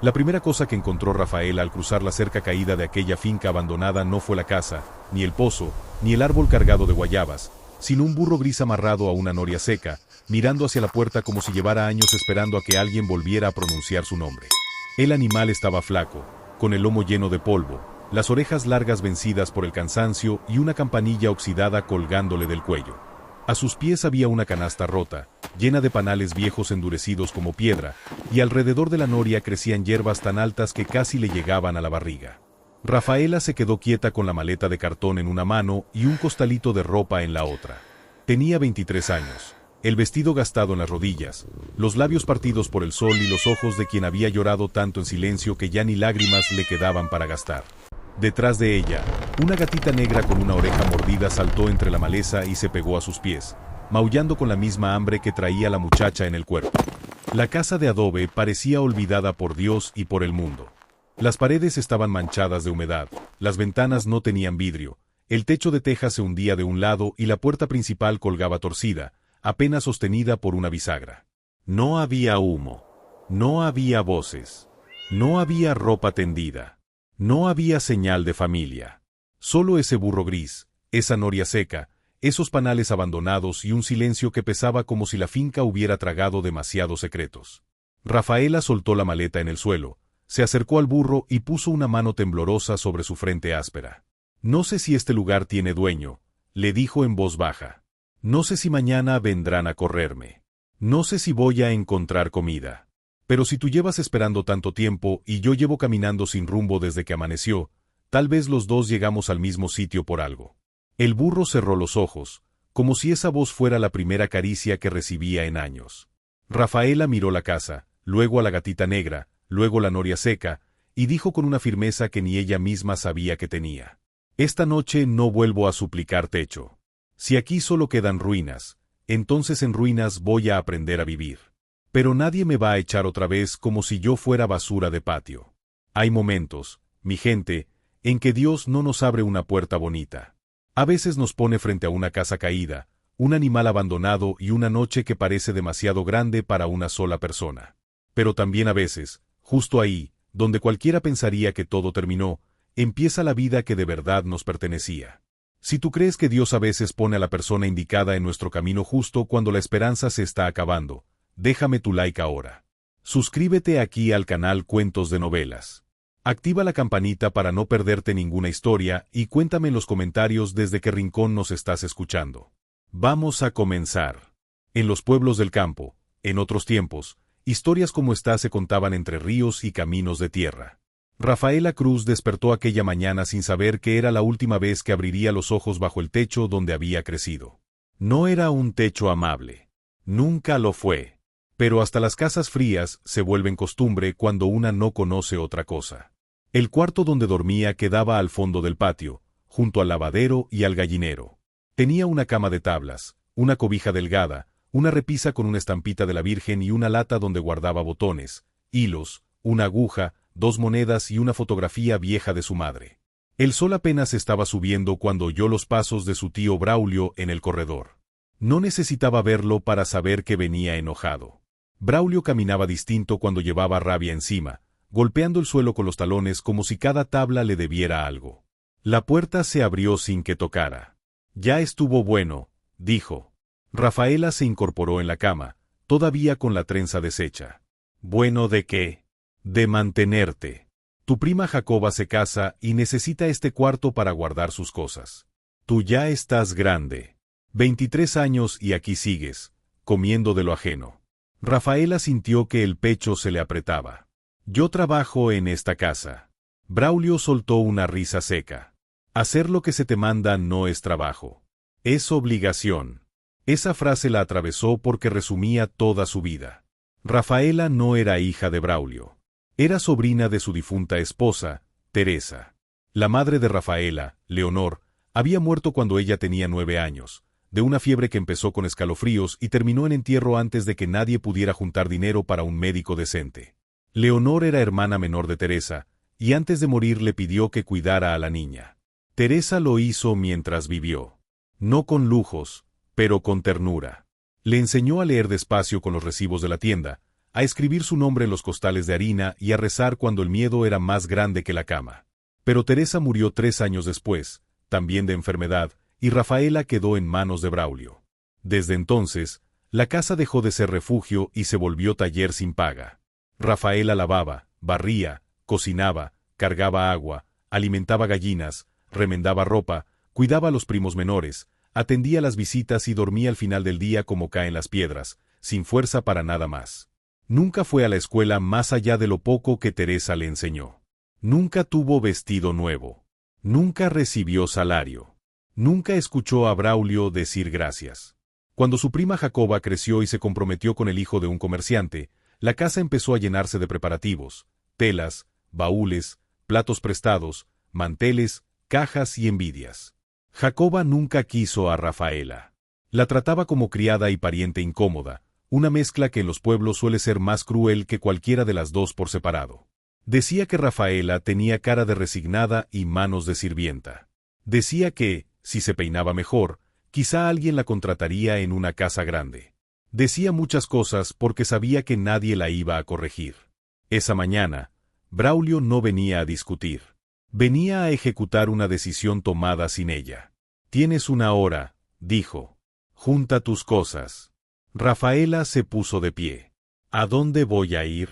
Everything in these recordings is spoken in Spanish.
La primera cosa que encontró Rafaela al cruzar la cerca caída de aquella finca abandonada no fue la casa, ni el pozo, ni el árbol cargado de guayabas, sino un burro gris amarrado a una noria seca, mirando hacia la puerta como si llevara años esperando a que alguien volviera a pronunciar su nombre. El animal estaba flaco, con el lomo lleno de polvo, las orejas largas vencidas por el cansancio y una campanilla oxidada colgándole del cuello. A sus pies había una canasta rota, llena de panales viejos endurecidos como piedra, y alrededor de la noria crecían hierbas tan altas que casi le llegaban a la barriga. Rafaela se quedó quieta con la maleta de cartón en una mano y un costalito de ropa en la otra. Tenía 23 años, el vestido gastado en las rodillas, los labios partidos por el sol y los ojos de quien había llorado tanto en silencio que ya ni lágrimas le quedaban para gastar. Detrás de ella, una gatita negra con una oreja mordida saltó entre la maleza y se pegó a sus pies, maullando con la misma hambre que traía la muchacha en el cuerpo. La casa de adobe parecía olvidada por Dios y por el mundo. Las paredes estaban manchadas de humedad, las ventanas no tenían vidrio, el techo de teja se hundía de un lado y la puerta principal colgaba torcida, apenas sostenida por una bisagra. No había humo, no había voces, no había ropa tendida. No había señal de familia. Solo ese burro gris, esa noria seca, esos panales abandonados y un silencio que pesaba como si la finca hubiera tragado demasiados secretos. Rafaela soltó la maleta en el suelo, se acercó al burro y puso una mano temblorosa sobre su frente áspera. «No sé si este lugar tiene dueño», le dijo en voz baja. «No sé si mañana vendrán a correrme. No sé si voy a encontrar comida. Pero si tú llevas esperando tanto tiempo y yo llevo caminando sin rumbo desde que amaneció, tal vez los dos llegamos al mismo sitio por algo». El burro cerró los ojos, como si esa voz fuera la primera caricia que recibía en años. Rafaela miró la casa, luego a la gatita negra, luego la noria seca, y dijo con una firmeza que ni ella misma sabía que tenía: «Esta noche no vuelvo a suplicar techo. Si aquí solo quedan ruinas, entonces en ruinas voy a aprender a vivir. Pero nadie me va a echar otra vez como si yo fuera basura de patio. Hay momentos, mi gente, en que Dios no nos abre una puerta bonita. A veces nos pone frente a una casa caída, un animal abandonado y una noche que parece demasiado grande para una sola persona. Pero también a veces, justo ahí, donde cualquiera pensaría que todo terminó, empieza la vida que de verdad nos pertenecía. Si tú crees que Dios a veces pone a la persona indicada en nuestro camino justo cuando la esperanza se está acabando, déjame tu like ahora. Suscríbete aquí al canal Cuentos de Novelas. Activa la campanita para no perderte ninguna historia y cuéntame en los comentarios desde qué rincón nos estás escuchando. Vamos a comenzar. En los pueblos del campo, en otros tiempos, historias como esta se contaban entre ríos y caminos de tierra. Rafaela Cruz despertó aquella mañana sin saber que era la última vez que abriría los ojos bajo el techo donde había crecido. No era un techo amable. Nunca lo fue. Pero hasta las casas frías se vuelven costumbre cuando una no conoce otra cosa. El cuarto donde dormía quedaba al fondo del patio, junto al lavadero y al gallinero. Tenía una cama de tablas, una cobija delgada, una repisa con una estampita de la Virgen y una lata donde guardaba botones, hilos, una aguja, 2 monedas y una fotografía vieja de su madre. El sol apenas estaba subiendo cuando oyó los pasos de su tío Braulio en el corredor. No necesitaba verlo para saber que venía enojado. Braulio caminaba distinto cuando llevaba rabia encima, golpeando el suelo con los talones como si cada tabla le debiera algo. La puerta se abrió sin que tocara. «Ya estuvo bueno», dijo. Rafaela se incorporó en la cama, todavía con la trenza deshecha. «¿Bueno de qué?» «De mantenerte. Tu prima Jacoba se casa y necesita este cuarto para guardar sus cosas. Tú ya estás grande. 23 años y aquí sigues, comiendo de lo ajeno». Rafaela sintió que el pecho se le apretaba. «Yo trabajo en esta casa». Braulio soltó una risa seca. «Hacer lo que se te manda no es trabajo. Es obligación». Esa frase la atravesó porque resumía toda su vida. Rafaela no era hija de Braulio. Era sobrina de su difunta esposa, Teresa. La madre de Rafaela, Leonor, había muerto cuando ella tenía 9 años, de una fiebre que empezó con escalofríos y terminó en entierro antes de que nadie pudiera juntar dinero para un médico decente. Leonor era hermana menor de Teresa, y antes de morir le pidió que cuidara a la niña. Teresa lo hizo mientras vivió. No con lujos, pero con ternura. Le enseñó a leer despacio con los recibos de la tienda, a escribir su nombre en los costales de harina y a rezar cuando el miedo era más grande que la cama. Pero Teresa murió 3 años después, también de enfermedad, y Rafaela quedó en manos de Braulio. Desde entonces, la casa dejó de ser refugio y se volvió taller sin paga. Rafaela lavaba, barría, cocinaba, cargaba agua, alimentaba gallinas, remendaba ropa, cuidaba a los primos menores, atendía las visitas y dormía al final del día como caen las piedras, sin fuerza para nada más. Nunca fue a la escuela más allá de lo poco que Teresa le enseñó. Nunca tuvo vestido nuevo. Nunca recibió salario. Nunca escuchó a Braulio decir gracias. Cuando su prima Jacoba creció y se comprometió con el hijo de un comerciante, la casa empezó a llenarse de preparativos, telas, baúles, platos prestados, manteles, cajas y envidias. Jacoba nunca quiso a Rafaela. La trataba como criada y pariente incómoda, una mezcla que en los pueblos suele ser más cruel que cualquiera de las dos por separado. Decía que Rafaela tenía cara de resignada y manos de sirvienta. Decía que, si se peinaba mejor, quizá alguien la contrataría en una casa grande. Decía muchas cosas porque sabía que nadie la iba a corregir. Esa mañana, Braulio no venía a discutir. Venía a ejecutar una decisión tomada sin ella. «Tienes una hora», dijo. «Junta tus cosas». Rafaela se puso de pie. «¿A dónde voy a ir?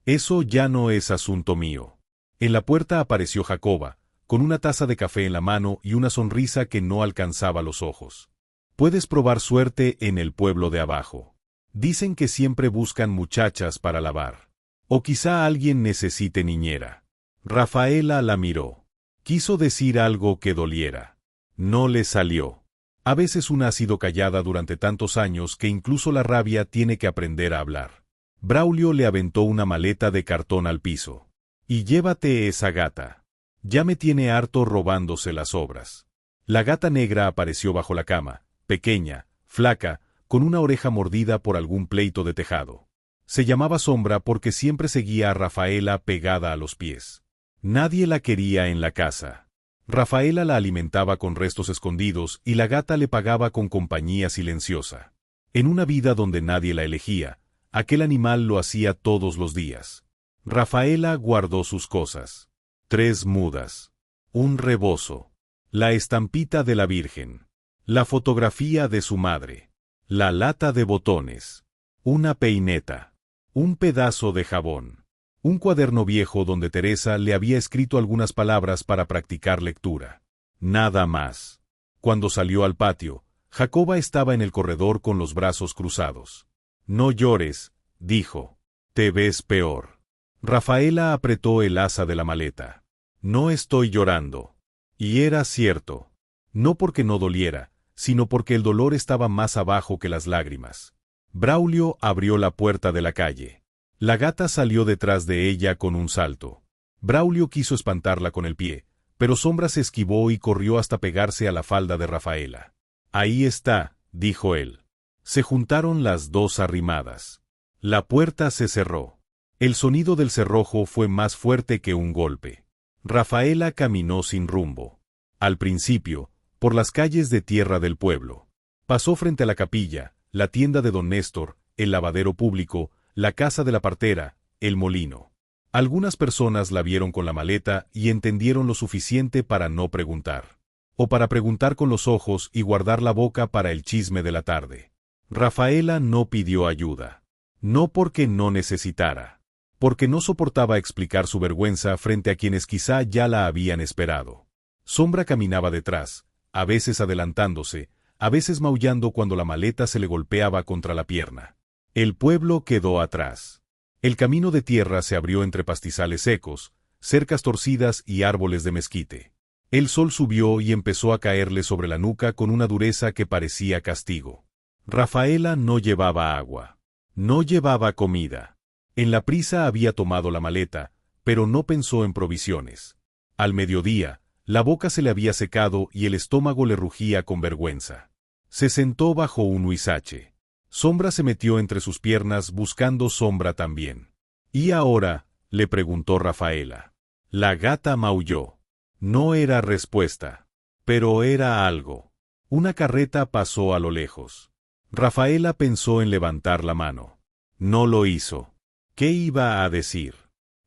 Eso ya no es asunto mío». En la puerta apareció Jacoba, con una taza de café en la mano y una sonrisa que no alcanzaba los ojos. «Puedes probar suerte en el pueblo de abajo. Dicen que siempre buscan muchachas para lavar. O quizá alguien necesite niñera». Rafaela la miró. Quiso decir algo que doliera. No le salió. A veces una ha sido callada durante tantos años que incluso la rabia tiene que aprender a hablar. Braulio le aventó una maleta de cartón al piso. «Y llévate esa gata. Ya me tiene harto robándose las obras». La gata negra apareció bajo la cama, pequeña, flaca, con una oreja mordida por algún pleito de tejado. Se llamaba Sombra porque siempre seguía a Rafaela pegada a los pies. Nadie la quería en la casa. Rafaela la alimentaba con restos escondidos y la gata le pagaba con compañía silenciosa. En una vida donde nadie la elegía, aquel animal lo hacía todos los días. Rafaela guardó sus cosas. 3 mudas. Un rebozo. La estampita de la Virgen. La fotografía de su madre. La lata de botones. Una peineta. Un pedazo de jabón. Un cuaderno viejo donde Teresa le había escrito algunas palabras para practicar lectura. Nada más. Cuando salió al patio, Jacoba estaba en el corredor con los brazos cruzados. «No llores», dijo. «Te ves peor». Rafaela apretó el asa de la maleta. «No estoy llorando». Y era cierto. No porque no doliera, sino porque el dolor estaba más abajo que las lágrimas. Braulio abrió la puerta de la calle. La gata salió detrás de ella con un salto. Braulio quiso espantarla con el pie, pero Sombra se esquivó y corrió hasta pegarse a la falda de Rafaela. «Ahí está», dijo él. Se juntaron las dos arrimadas. La puerta se cerró. El sonido del cerrojo fue más fuerte que un golpe. Rafaela caminó sin rumbo. Al principio, por las calles de tierra del pueblo. Pasó frente a la capilla, la tienda de don Néstor, el lavadero público, la casa de la partera, el molino. Algunas personas la vieron con la maleta y entendieron lo suficiente para no preguntar. O para preguntar con los ojos y guardar la boca para el chisme de la tarde. Rafaela no pidió ayuda. No porque no necesitara. Porque no soportaba explicar su vergüenza frente a quienes quizá ya la habían esperado. Sombra caminaba detrás, a veces adelantándose, a veces maullando cuando la maleta se le golpeaba contra la pierna. El pueblo quedó atrás. El camino de tierra se abrió entre pastizales secos, cercas torcidas y árboles de mezquite. El sol subió y empezó a caerle sobre la nuca con una dureza que parecía castigo. Rafaela no llevaba agua. No llevaba comida. En la prisa había tomado la maleta, pero no pensó en provisiones. Al mediodía, la boca se le había secado y el estómago le rugía con vergüenza. Se sentó bajo un huizache. Sombra se metió entre sus piernas buscando Sombra también. «¿Y ahora?», le preguntó Rafaela. La gata maulló. No era respuesta. Pero era algo. Una carreta pasó a lo lejos. Rafaela pensó en levantar la mano. No lo hizo. ¿Qué iba a decir?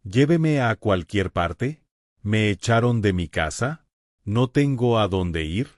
¿Lléveme a cualquier parte? ¿Me echaron de mi casa? ¿No tengo a dónde ir?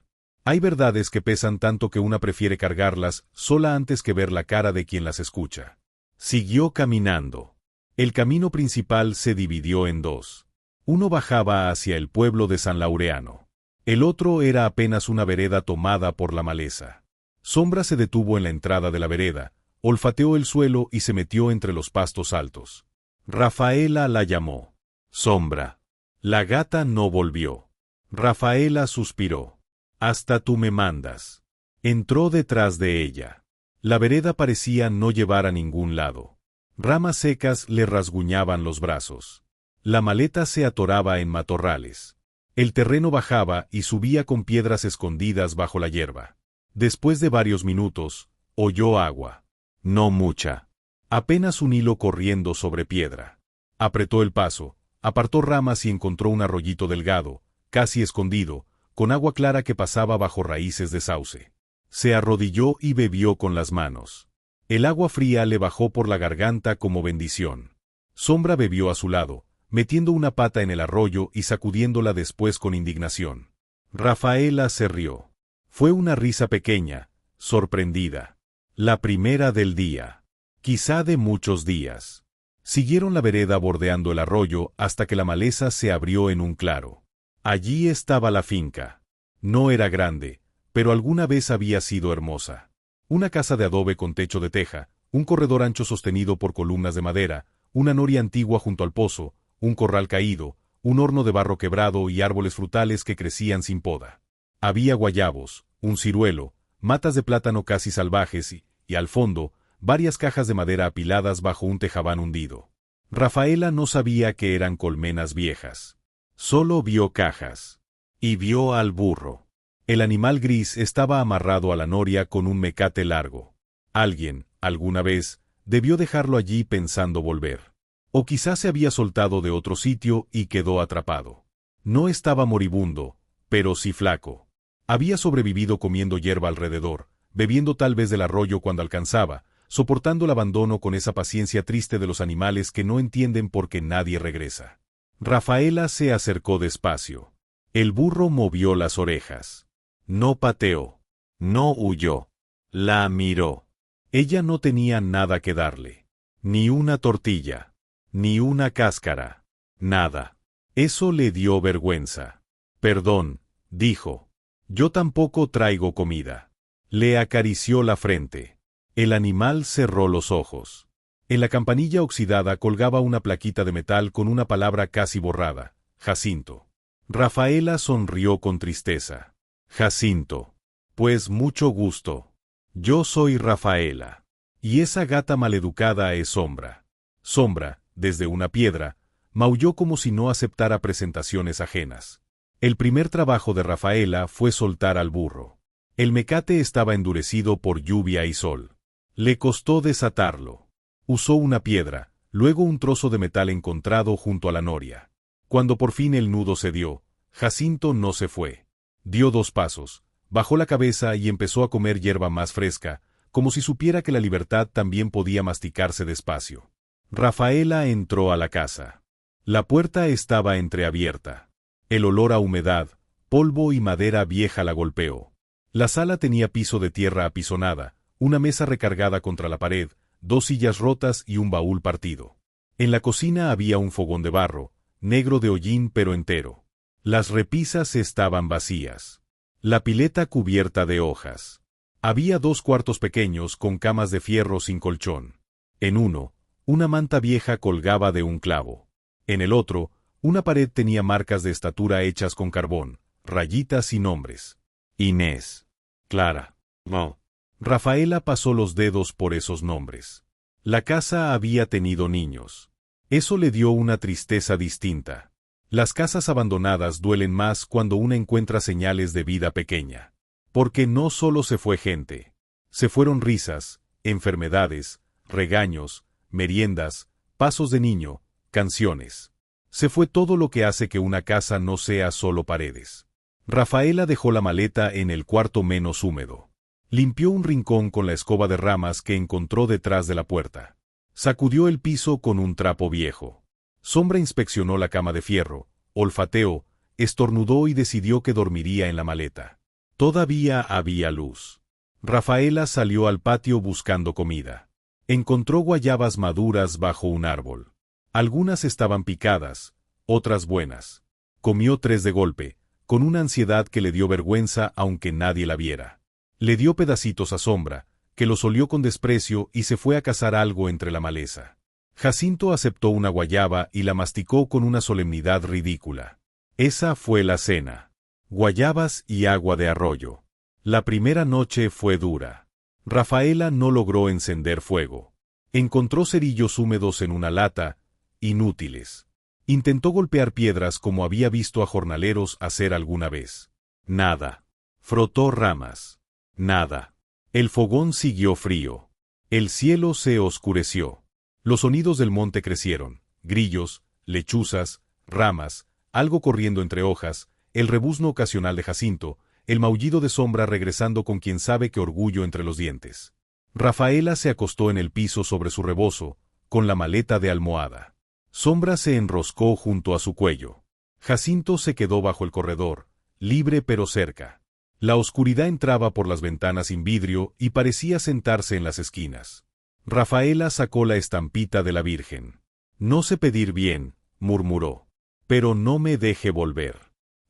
Hay verdades que pesan tanto que una prefiere cargarlas sola antes que ver la cara de quien las escucha. Siguió caminando. El camino principal se dividió en dos. Uno bajaba hacia el pueblo de San Laureano. El otro era apenas una vereda tomada por la maleza. Sombra se detuvo en la entrada de la vereda, olfateó el suelo y se metió entre los pastos altos. Rafaela la llamó. Sombra. La gata no volvió. Rafaela suspiró. Hasta tú me mandas. Entró detrás de ella. La vereda parecía no llevar a ningún lado. Ramas secas le rasguñaban los brazos. La maleta se atoraba en matorrales. El terreno bajaba y subía con piedras escondidas bajo la hierba. Después de varios minutos, oyó agua. No mucha. Apenas un hilo corriendo sobre piedra. Apretó el paso, apartó ramas y encontró un arroyito delgado, casi escondido, con agua clara que pasaba bajo raíces de sauce. Se arrodilló y bebió con las manos. El agua fría le bajó por la garganta como bendición. Sombra bebió a su lado, metiendo una pata en el arroyo y sacudiéndola después con indignación. Rafaela se rió. Fue una risa pequeña, sorprendida. La primera del día. Quizá de muchos días. Siguieron la vereda bordeando el arroyo hasta que la maleza se abrió en un claro. Allí estaba la finca. No era grande, pero alguna vez había sido hermosa. Una casa de adobe con techo de teja, un corredor ancho sostenido por columnas de madera, una noria antigua junto al pozo, un corral caído, un horno de barro quebrado y árboles frutales que crecían sin poda. Había guayabos, un ciruelo, matas de plátano casi salvajes y al fondo, varias cajas de madera apiladas bajo un tejabán hundido. Rafaela no sabía que eran colmenas viejas. Solo vio cajas. Y vio al burro. El animal gris estaba amarrado a la noria con un mecate largo. Alguien, alguna vez, debió dejarlo allí pensando volver. O quizás se había soltado de otro sitio y quedó atrapado. No estaba moribundo, pero sí flaco. Había sobrevivido comiendo hierba alrededor, bebiendo tal vez del arroyo cuando alcanzaba, soportando el abandono con esa paciencia triste de los animales que no entienden por qué nadie regresa. Rafaela se acercó despacio. El burro movió las orejas. No pateó. No huyó. La miró. Ella no tenía nada que darle. Ni una tortilla. Ni una cáscara. Nada. Eso le dio vergüenza. Perdón, dijo. Yo tampoco traigo comida. Le acarició la frente. El animal cerró los ojos. En la campanilla oxidada colgaba una plaquita de metal con una palabra casi borrada. Jacinto. Rafaela sonrió con tristeza. Jacinto. Pues mucho gusto. Yo soy Rafaela. Y esa gata maleducada es Sombra. Sombra, desde una piedra, maulló como si no aceptara presentaciones ajenas. El primer trabajo de Rafaela fue soltar al burro. El mecate estaba endurecido por lluvia y sol. Le costó desatarlo. Usó una piedra, luego un trozo de metal encontrado junto a la noria. Cuando por fin el nudo cedió, Jacinto no se fue. Dio 2 pasos, bajó la cabeza y empezó a comer hierba más fresca, como si supiera que la libertad también podía masticarse despacio. Rafaela entró a la casa. La puerta estaba entreabierta. El olor a humedad, polvo y madera vieja la golpeó. La sala tenía piso de tierra apisonada, una mesa recargada contra la pared, 2 sillas rotas y un baúl partido. En la cocina había un fogón de barro, negro de hollín pero entero. Las repisas estaban vacías. La pileta cubierta de hojas. Había 2 cuartos pequeños con camas de fierro sin colchón. En uno, una manta vieja colgaba de un clavo. En el otro, una pared tenía marcas de estatura hechas con carbón, rayitas y nombres. Inés. Clara. No. Rafaela pasó los dedos por esos nombres. La casa había tenido niños. Eso le dio una tristeza distinta. Las casas abandonadas duelen más cuando una encuentra señales de vida pequeña. Porque no solo se fue gente. Se fueron risas, enfermedades, regaños, meriendas, pasos de niño, canciones. Se fue todo lo que hace que una casa no sea solo paredes. Rafaela dejó la maleta en el cuarto menos húmedo. Limpió un rincón con la escoba de ramas que encontró detrás de la puerta. Sacudió el piso con un trapo viejo. Sombra inspeccionó la cama de fierro, olfateó, estornudó y decidió que dormiría en la maleta. Todavía había luz. Rafaela salió al patio buscando comida. Encontró guayabas maduras bajo un árbol. Algunas estaban picadas, otras buenas. Comió 3 de golpe, con una ansiedad que le dio vergüenza aunque nadie la viera. Le dio pedacitos a Sombra, que los olió con desprecio y se fue a cazar algo entre la maleza. Jacinto aceptó una guayaba y la masticó con una solemnidad ridícula. Esa fue la cena. Guayabas y agua de arroyo. La primera noche fue dura. Rafaela no logró encender fuego. Encontró cerillos húmedos en una lata, inútiles. Intentó golpear piedras como había visto a jornaleros hacer alguna vez. Nada. Frotó ramas. Nada. El fogón siguió frío. El cielo se oscureció. Los sonidos del monte crecieron. Grillos, lechuzas, ramas, algo corriendo entre hojas, el rebuzno ocasional de Jacinto, el maullido de Sombra regresando con quien sabe qué orgullo entre los dientes. Rafaela se acostó en el piso sobre su rebozo, con la maleta de almohada. Sombra se enroscó junto a su cuello. Jacinto se quedó bajo el corredor, libre pero cerca. La oscuridad entraba por las ventanas sin vidrio y parecía sentarse en las esquinas. Rafaela sacó la estampita de la Virgen. No sé pedir bien, murmuró. Pero no me deje volver.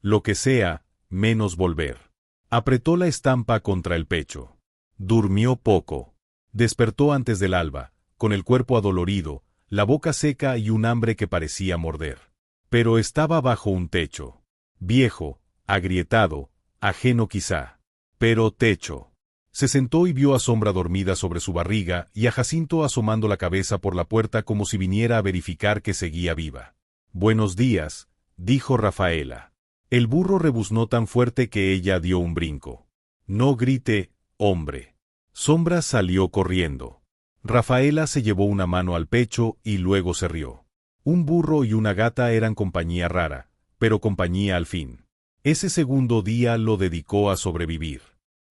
Lo que sea, menos volver. Apretó la estampa contra el pecho. Durmió poco. Despertó antes del alba, con el cuerpo adolorido, la boca seca y un hambre que parecía morder. Pero estaba bajo un techo. Viejo, agrietado, ajeno quizá. Pero techo. Se sentó y vio a Sombra dormida sobre su barriga y a Jacinto asomando la cabeza por la puerta como si viniera a verificar que seguía viva. «Buenos días», dijo Rafaela. El burro rebuznó tan fuerte que ella dio un brinco. «No grite, hombre». Sombra salió corriendo. Rafaela se llevó una mano al pecho y luego se rió. Un burro y una gata eran compañía rara, pero compañía al fin. Ese segundo día lo dedicó a sobrevivir.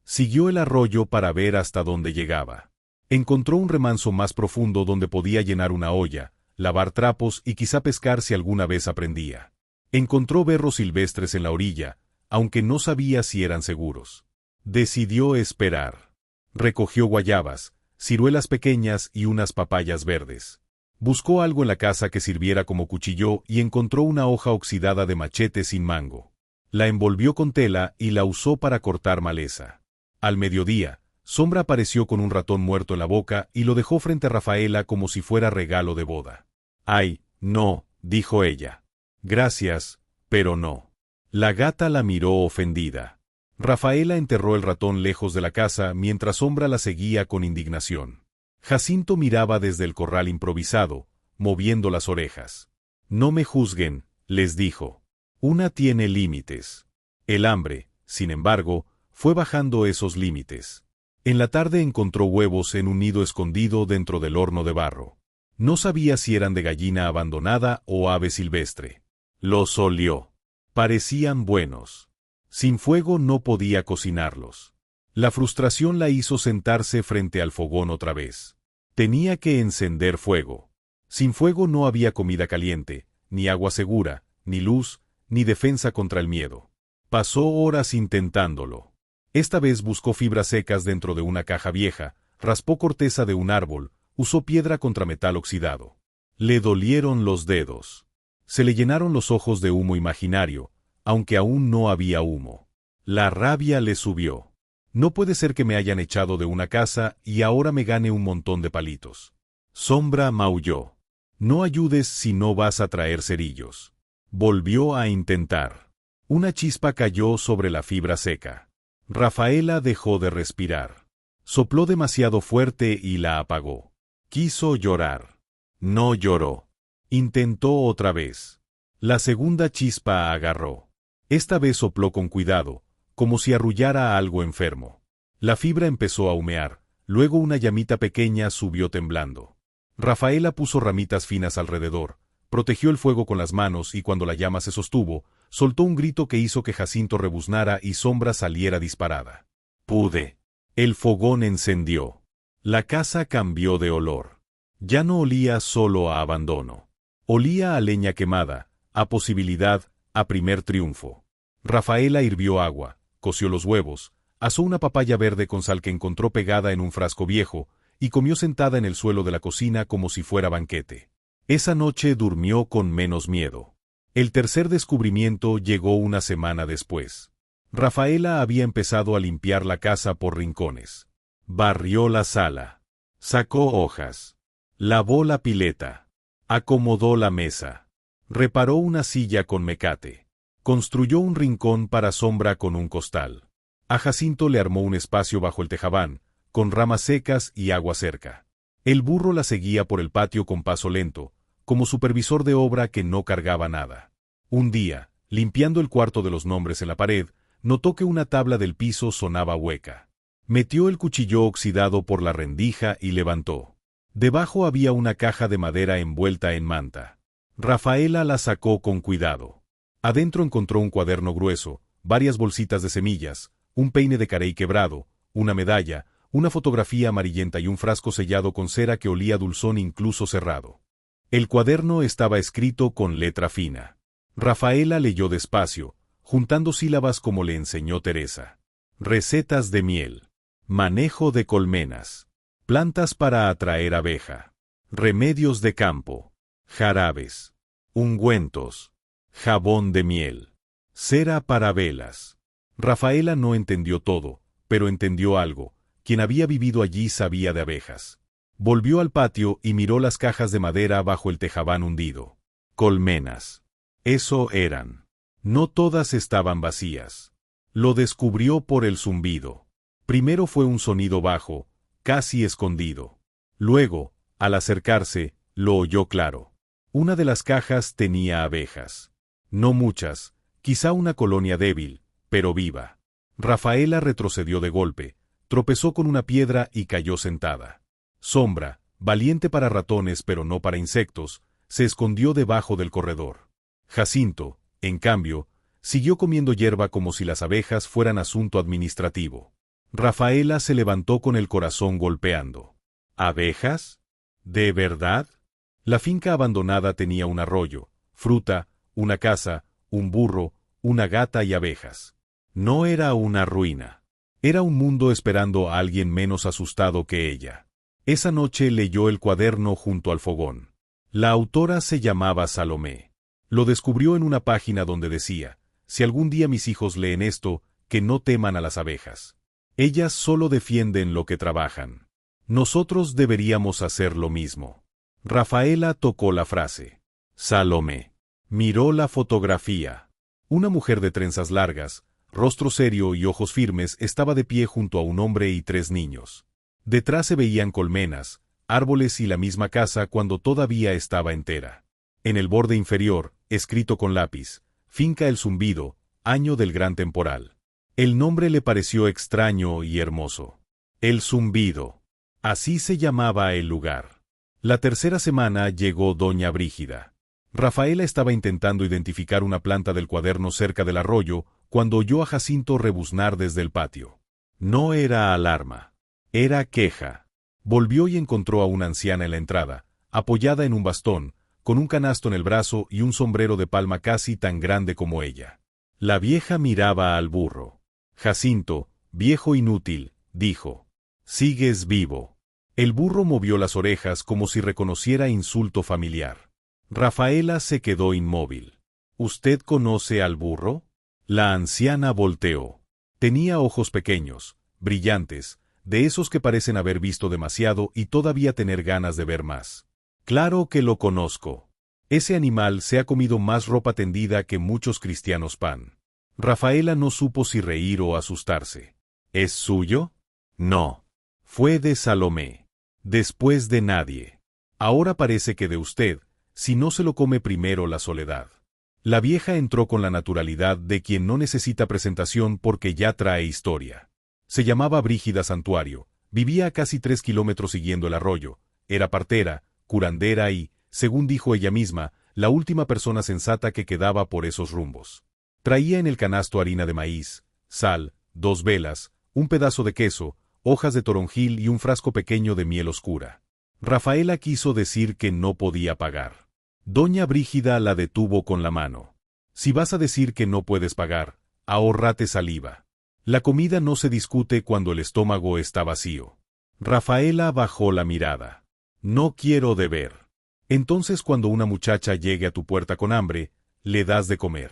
Siguió el arroyo para ver hasta dónde llegaba. Encontró un remanso más profundo donde podía llenar una olla, lavar trapos y quizá pescar si alguna vez aprendía. Encontró berros silvestres en la orilla, aunque no sabía si eran seguros. Decidió esperar. Recogió guayabas, ciruelas pequeñas y unas papayas verdes. Buscó algo en la casa que sirviera como cuchillo y encontró una hoja oxidada de machete sin mango. La envolvió con tela y la usó para cortar maleza. Al mediodía, Sombra apareció con un ratón muerto en la boca y lo dejó frente a Rafaela como si fuera regalo de boda. «Ay, no», dijo ella. «Gracias, pero no». La gata la miró ofendida. Rafaela enterró el ratón lejos de la casa mientras Sombra la seguía con indignación. Jacinto miraba desde el corral improvisado, moviendo las orejas. «No me juzguen», les dijo. «Una tiene límites». El hambre, sin embargo, fue bajando esos límites. En la tarde encontró huevos en un nido escondido dentro del horno de barro. No sabía si eran de gallina abandonada o ave silvestre. Los olió. Parecían buenos. Sin fuego no podía cocinarlos. La frustración la hizo sentarse frente al fogón otra vez. Tenía que encender fuego. Sin fuego no había comida caliente, ni agua segura, ni luz, ni defensa contra el miedo. Pasó horas intentándolo. Esta vez buscó fibras secas dentro de una caja vieja, raspó corteza de un árbol, usó piedra contra metal oxidado. Le dolieron los dedos. Se le llenaron los ojos de humo imaginario, aunque aún no había humo. La rabia le subió. No puede ser que me hayan echado de una casa y ahora me gane un montón de palitos. Sombra maulló. No ayudes si no vas a traer cerillos. Volvió a intentar. Una chispa cayó sobre la fibra seca. Rafaela dejó de respirar. Sopló demasiado fuerte y la apagó. Quiso llorar. No lloró. Intentó otra vez. La segunda chispa agarró. Esta vez sopló con cuidado, como si arrullara a algo enfermo. La fibra empezó a humear, luego una llamita pequeña subió temblando. Rafaela puso ramitas finas alrededor, protegió el fuego con las manos y cuando la llama se sostuvo, soltó un grito que hizo que Jacinto rebuznara y Sombra saliera disparada. «Pude». El fogón encendió. La casa cambió de olor. Ya no olía solo a abandono. Olía a leña quemada, a posibilidad, a primer triunfo. Rafaela hirvió agua, coció los huevos, asó una papaya verde con sal que encontró pegada en un frasco viejo, y comió sentada en el suelo de la cocina como si fuera banquete. Esa noche durmió con menos miedo. El tercer descubrimiento llegó una semana después. Rafaela había empezado a limpiar la casa por rincones. Barrió la sala. Sacó hojas. Lavó la pileta. Acomodó la mesa. Reparó una silla con mecate. Construyó un rincón para sombra con un costal. A Jacinto le armó un espacio bajo el tejabán, con ramas secas y agua cerca. El burro la seguía por el patio con paso lento, como supervisor de obra que no cargaba nada. Un día, limpiando el cuarto de los nombres en la pared, notó que una tabla del piso sonaba hueca. Metió el cuchillo oxidado por la rendija y levantó. Debajo había una caja de madera envuelta en manta. Rafaela la sacó con cuidado. Adentro encontró un cuaderno grueso, varias bolsitas de semillas, un peine de carey quebrado, una medalla, una fotografía amarillenta y un frasco sellado con cera que olía a dulzón incluso cerrado. El cuaderno estaba escrito con letra fina. Rafaela leyó despacio, juntando sílabas como le enseñó Teresa. Recetas de miel. Manejo de colmenas. Plantas para atraer abeja. Remedios de campo. Jarabes. Ungüentos. Jabón de miel. Cera para velas. Rafaela no entendió todo, pero entendió algo. Quien había vivido allí sabía de abejas. Volvió al patio y miró las cajas de madera bajo el tejabán hundido. Colmenas. Eso eran. No todas estaban vacías. Lo descubrió por el zumbido. Primero fue un sonido bajo, casi escondido. Luego, al acercarse, lo oyó claro. Una de las cajas tenía abejas. No muchas, quizá una colonia débil, pero viva. Rafaela retrocedió de golpe, tropezó con una piedra y cayó sentada. Sombra, valiente para ratones pero no para insectos, se escondió debajo del corredor. Jacinto, en cambio, siguió comiendo hierba como si las abejas fueran asunto administrativo. Rafaela se levantó con el corazón golpeando. ¿Abejas? ¿De verdad? La finca abandonada tenía un arroyo, fruta, una casa, un burro, una gata y abejas. No era una ruina. Era un mundo esperando a alguien menos asustado que ella. Esa noche leyó el cuaderno junto al fogón. La autora se llamaba Salomé. Lo descubrió en una página donde decía, si algún día mis hijos leen esto, que no teman a las abejas. Ellas solo defienden lo que trabajan. Nosotros deberíamos hacer lo mismo. Rafaela tocó la frase. Salomé. Miró la fotografía. Una mujer de trenzas largas, rostro serio y ojos firmes estaba de pie junto a un hombre y 3 niños. Detrás se veían colmenas, árboles y la misma casa cuando todavía estaba entera. En el borde inferior, escrito con lápiz, Finca El Zumbido, año del gran temporal. El nombre le pareció extraño y hermoso. El Zumbido. Así se llamaba el lugar. La tercera semana llegó doña Brígida. Rafaela estaba intentando identificar una planta del cuaderno cerca del arroyo cuando oyó a Jacinto rebuznar desde el patio. No era alarma. Era queja. Volvió y encontró a una anciana en la entrada, apoyada en un bastón, con un canasto en el brazo y un sombrero de palma casi tan grande como ella. La vieja miraba al burro. Jacinto, viejo inútil, dijo. Sigues vivo. El burro movió las orejas como si reconociera insulto familiar. Rafaela se quedó inmóvil. ¿Usted conoce al burro? La anciana volteó. Tenía ojos pequeños, brillantes, de esos que parecen haber visto demasiado y todavía tener ganas de ver más. Claro que lo conozco. Ese animal se ha comido más ropa tendida que muchos cristianos pan. Rafaela no supo si reír o asustarse. ¿Es suyo? No. Fue de Salomé. Después de nadie. Ahora parece que de usted, si no se lo come primero la soledad. La vieja entró con la naturalidad de quien no necesita presentación porque ya trae historia. Se llamaba Brígida Santuario, vivía a casi 3 kilómetros siguiendo el arroyo, era partera, curandera y, según dijo ella misma, la última persona sensata que quedaba por esos rumbos. Traía en el canasto harina de maíz, sal, 2 velas, un pedazo de queso, hojas de toronjil y un frasco pequeño de miel oscura. Rafaela quiso decir que no podía pagar. Doña Brígida la detuvo con la mano. Si vas a decir que no puedes pagar, ahórrate saliva. La comida no se discute cuando el estómago está vacío. Rafaela bajó la mirada. No quiero deber. Entonces cuando una muchacha llegue a tu puerta con hambre, le das de comer.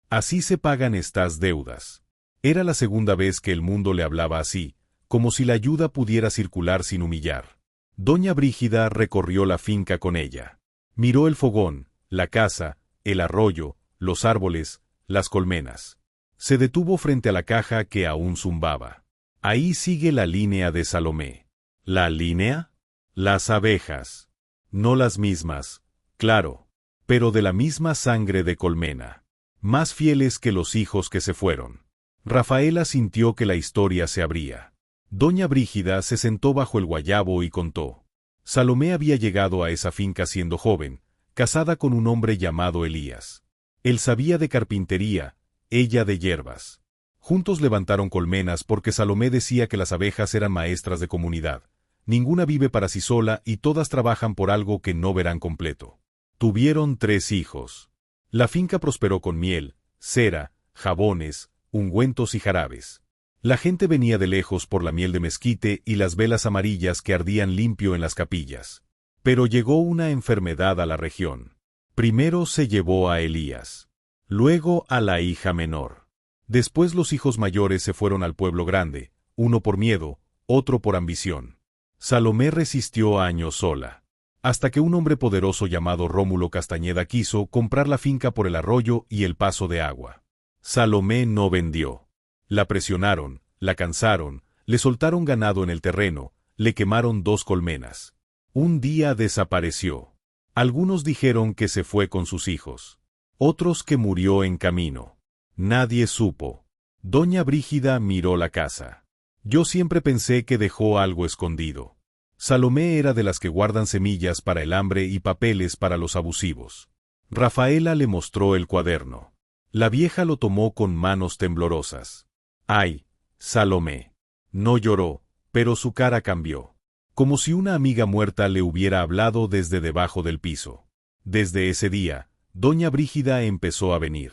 Así se pagan estas deudas. Era la segunda vez que el mundo le hablaba así, como si la ayuda pudiera circular sin humillar. Doña Brígida recorrió la finca con ella. Miró el fogón, la casa, el arroyo, los árboles, las colmenas. Se detuvo frente a la caja que aún zumbaba. Ahí sigue la línea de Salomé. ¿La línea? Las abejas. No las mismas, claro, pero de la misma sangre de colmena. Más fieles que los hijos que se fueron. Rafaela sintió que la historia se abría. Doña Brígida se sentó bajo el guayabo y contó. Salomé había llegado a esa finca siendo joven, casada con un hombre llamado Elías. Él sabía de carpintería, ella de hierbas. Juntos levantaron colmenas porque Salomé decía que las abejas eran maestras de comunidad. Ninguna vive para sí sola y todas trabajan por algo que no verán completo. Tuvieron 3 hijos. La finca prosperó con miel, cera, jabones, ungüentos y jarabes. La gente venía de lejos por la miel de mezquite y las velas amarillas que ardían limpio en las capillas. Pero llegó una enfermedad a la región. Primero se llevó a Elías. Luego a la hija menor. Después los hijos mayores se fueron al pueblo grande, uno por miedo, otro por ambición. Salomé resistió años sola. Hasta que un hombre poderoso llamado Rómulo Castañeda quiso comprar la finca por el arroyo y el paso de agua. Salomé no vendió. La presionaron, la cansaron, le soltaron ganado en el terreno, le quemaron 2 colmenas. Un día desapareció. Algunos dijeron que se fue con sus hijos. Otros que murió en camino. Nadie supo. Doña Brígida miró la casa. Yo siempre pensé que dejó algo escondido. Salomé era de las que guardan semillas para el hambre y papeles para los abusivos. Rafaela le mostró el cuaderno. La vieja lo tomó con manos temblorosas. ¡Ay, Salomé! No lloró, pero su cara cambió. Como si una amiga muerta le hubiera hablado desde debajo del piso. Desde ese día, Doña Brígida empezó a venir.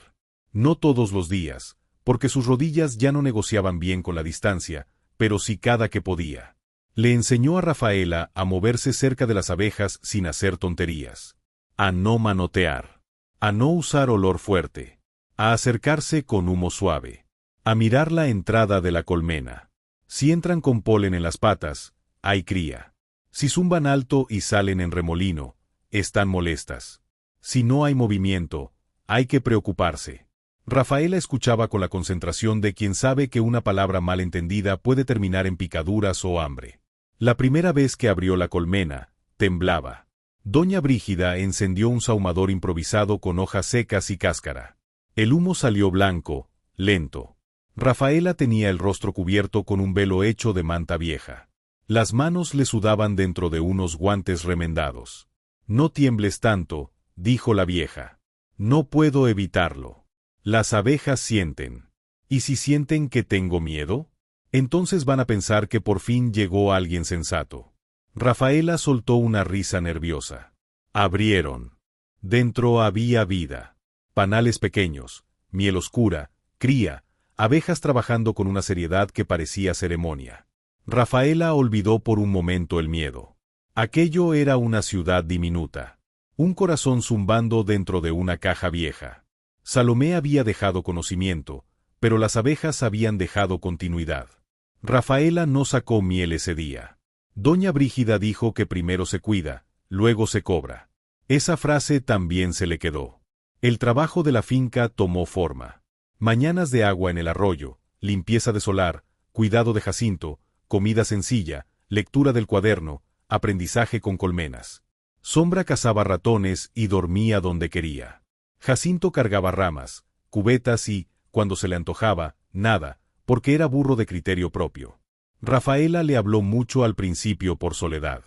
No todos los días, porque sus rodillas ya no negociaban bien con la distancia, pero sí cada que podía. Le enseñó a Rafaela a moverse cerca de las abejas sin hacer tonterías. A no manotear. A no usar olor fuerte. A acercarse con humo suave. A mirar la entrada de la colmena. Si entran con polen en las patas, hay cría. Si zumban alto y salen en remolino, están molestas. Si no hay movimiento, hay que preocuparse. Rafaela escuchaba con la concentración de quien sabe que una palabra mal entendida puede terminar en picaduras o hambre. La primera vez que abrió la colmena, temblaba. Doña Brígida encendió un sahumador improvisado con hojas secas y cáscara. El humo salió blanco, lento. Rafaela tenía el rostro cubierto con un velo hecho de manta vieja. Las manos le sudaban dentro de unos guantes remendados. No tiembles tanto, dijo la vieja. No puedo evitarlo. Las abejas sienten. ¿Y si sienten que tengo miedo? Entonces van a pensar que por fin llegó alguien sensato. Rafaela soltó una risa nerviosa. Abrieron. Dentro había vida. Panales pequeños, miel oscura, cría, abejas trabajando con una seriedad que parecía ceremonia. Rafaela olvidó por un momento el miedo. Aquello era una ciudad diminuta. Un corazón zumbando dentro de una caja vieja. Salomé había dejado conocimiento, pero las abejas habían dejado continuidad. Rafaela no sacó miel ese día. Doña Brígida dijo que primero se cuida, luego se cobra. Esa frase también se le quedó. El trabajo de la finca tomó forma. Mañanas de agua en el arroyo, limpieza de solar, cuidado de Jacinto, comida sencilla, lectura del cuaderno, aprendizaje con colmenas. Sombra cazaba ratones y dormía donde quería. Jacinto cargaba ramas, cubetas y, cuando se le antojaba, nada, porque era burro de criterio propio. Rafaela le habló mucho al principio por soledad.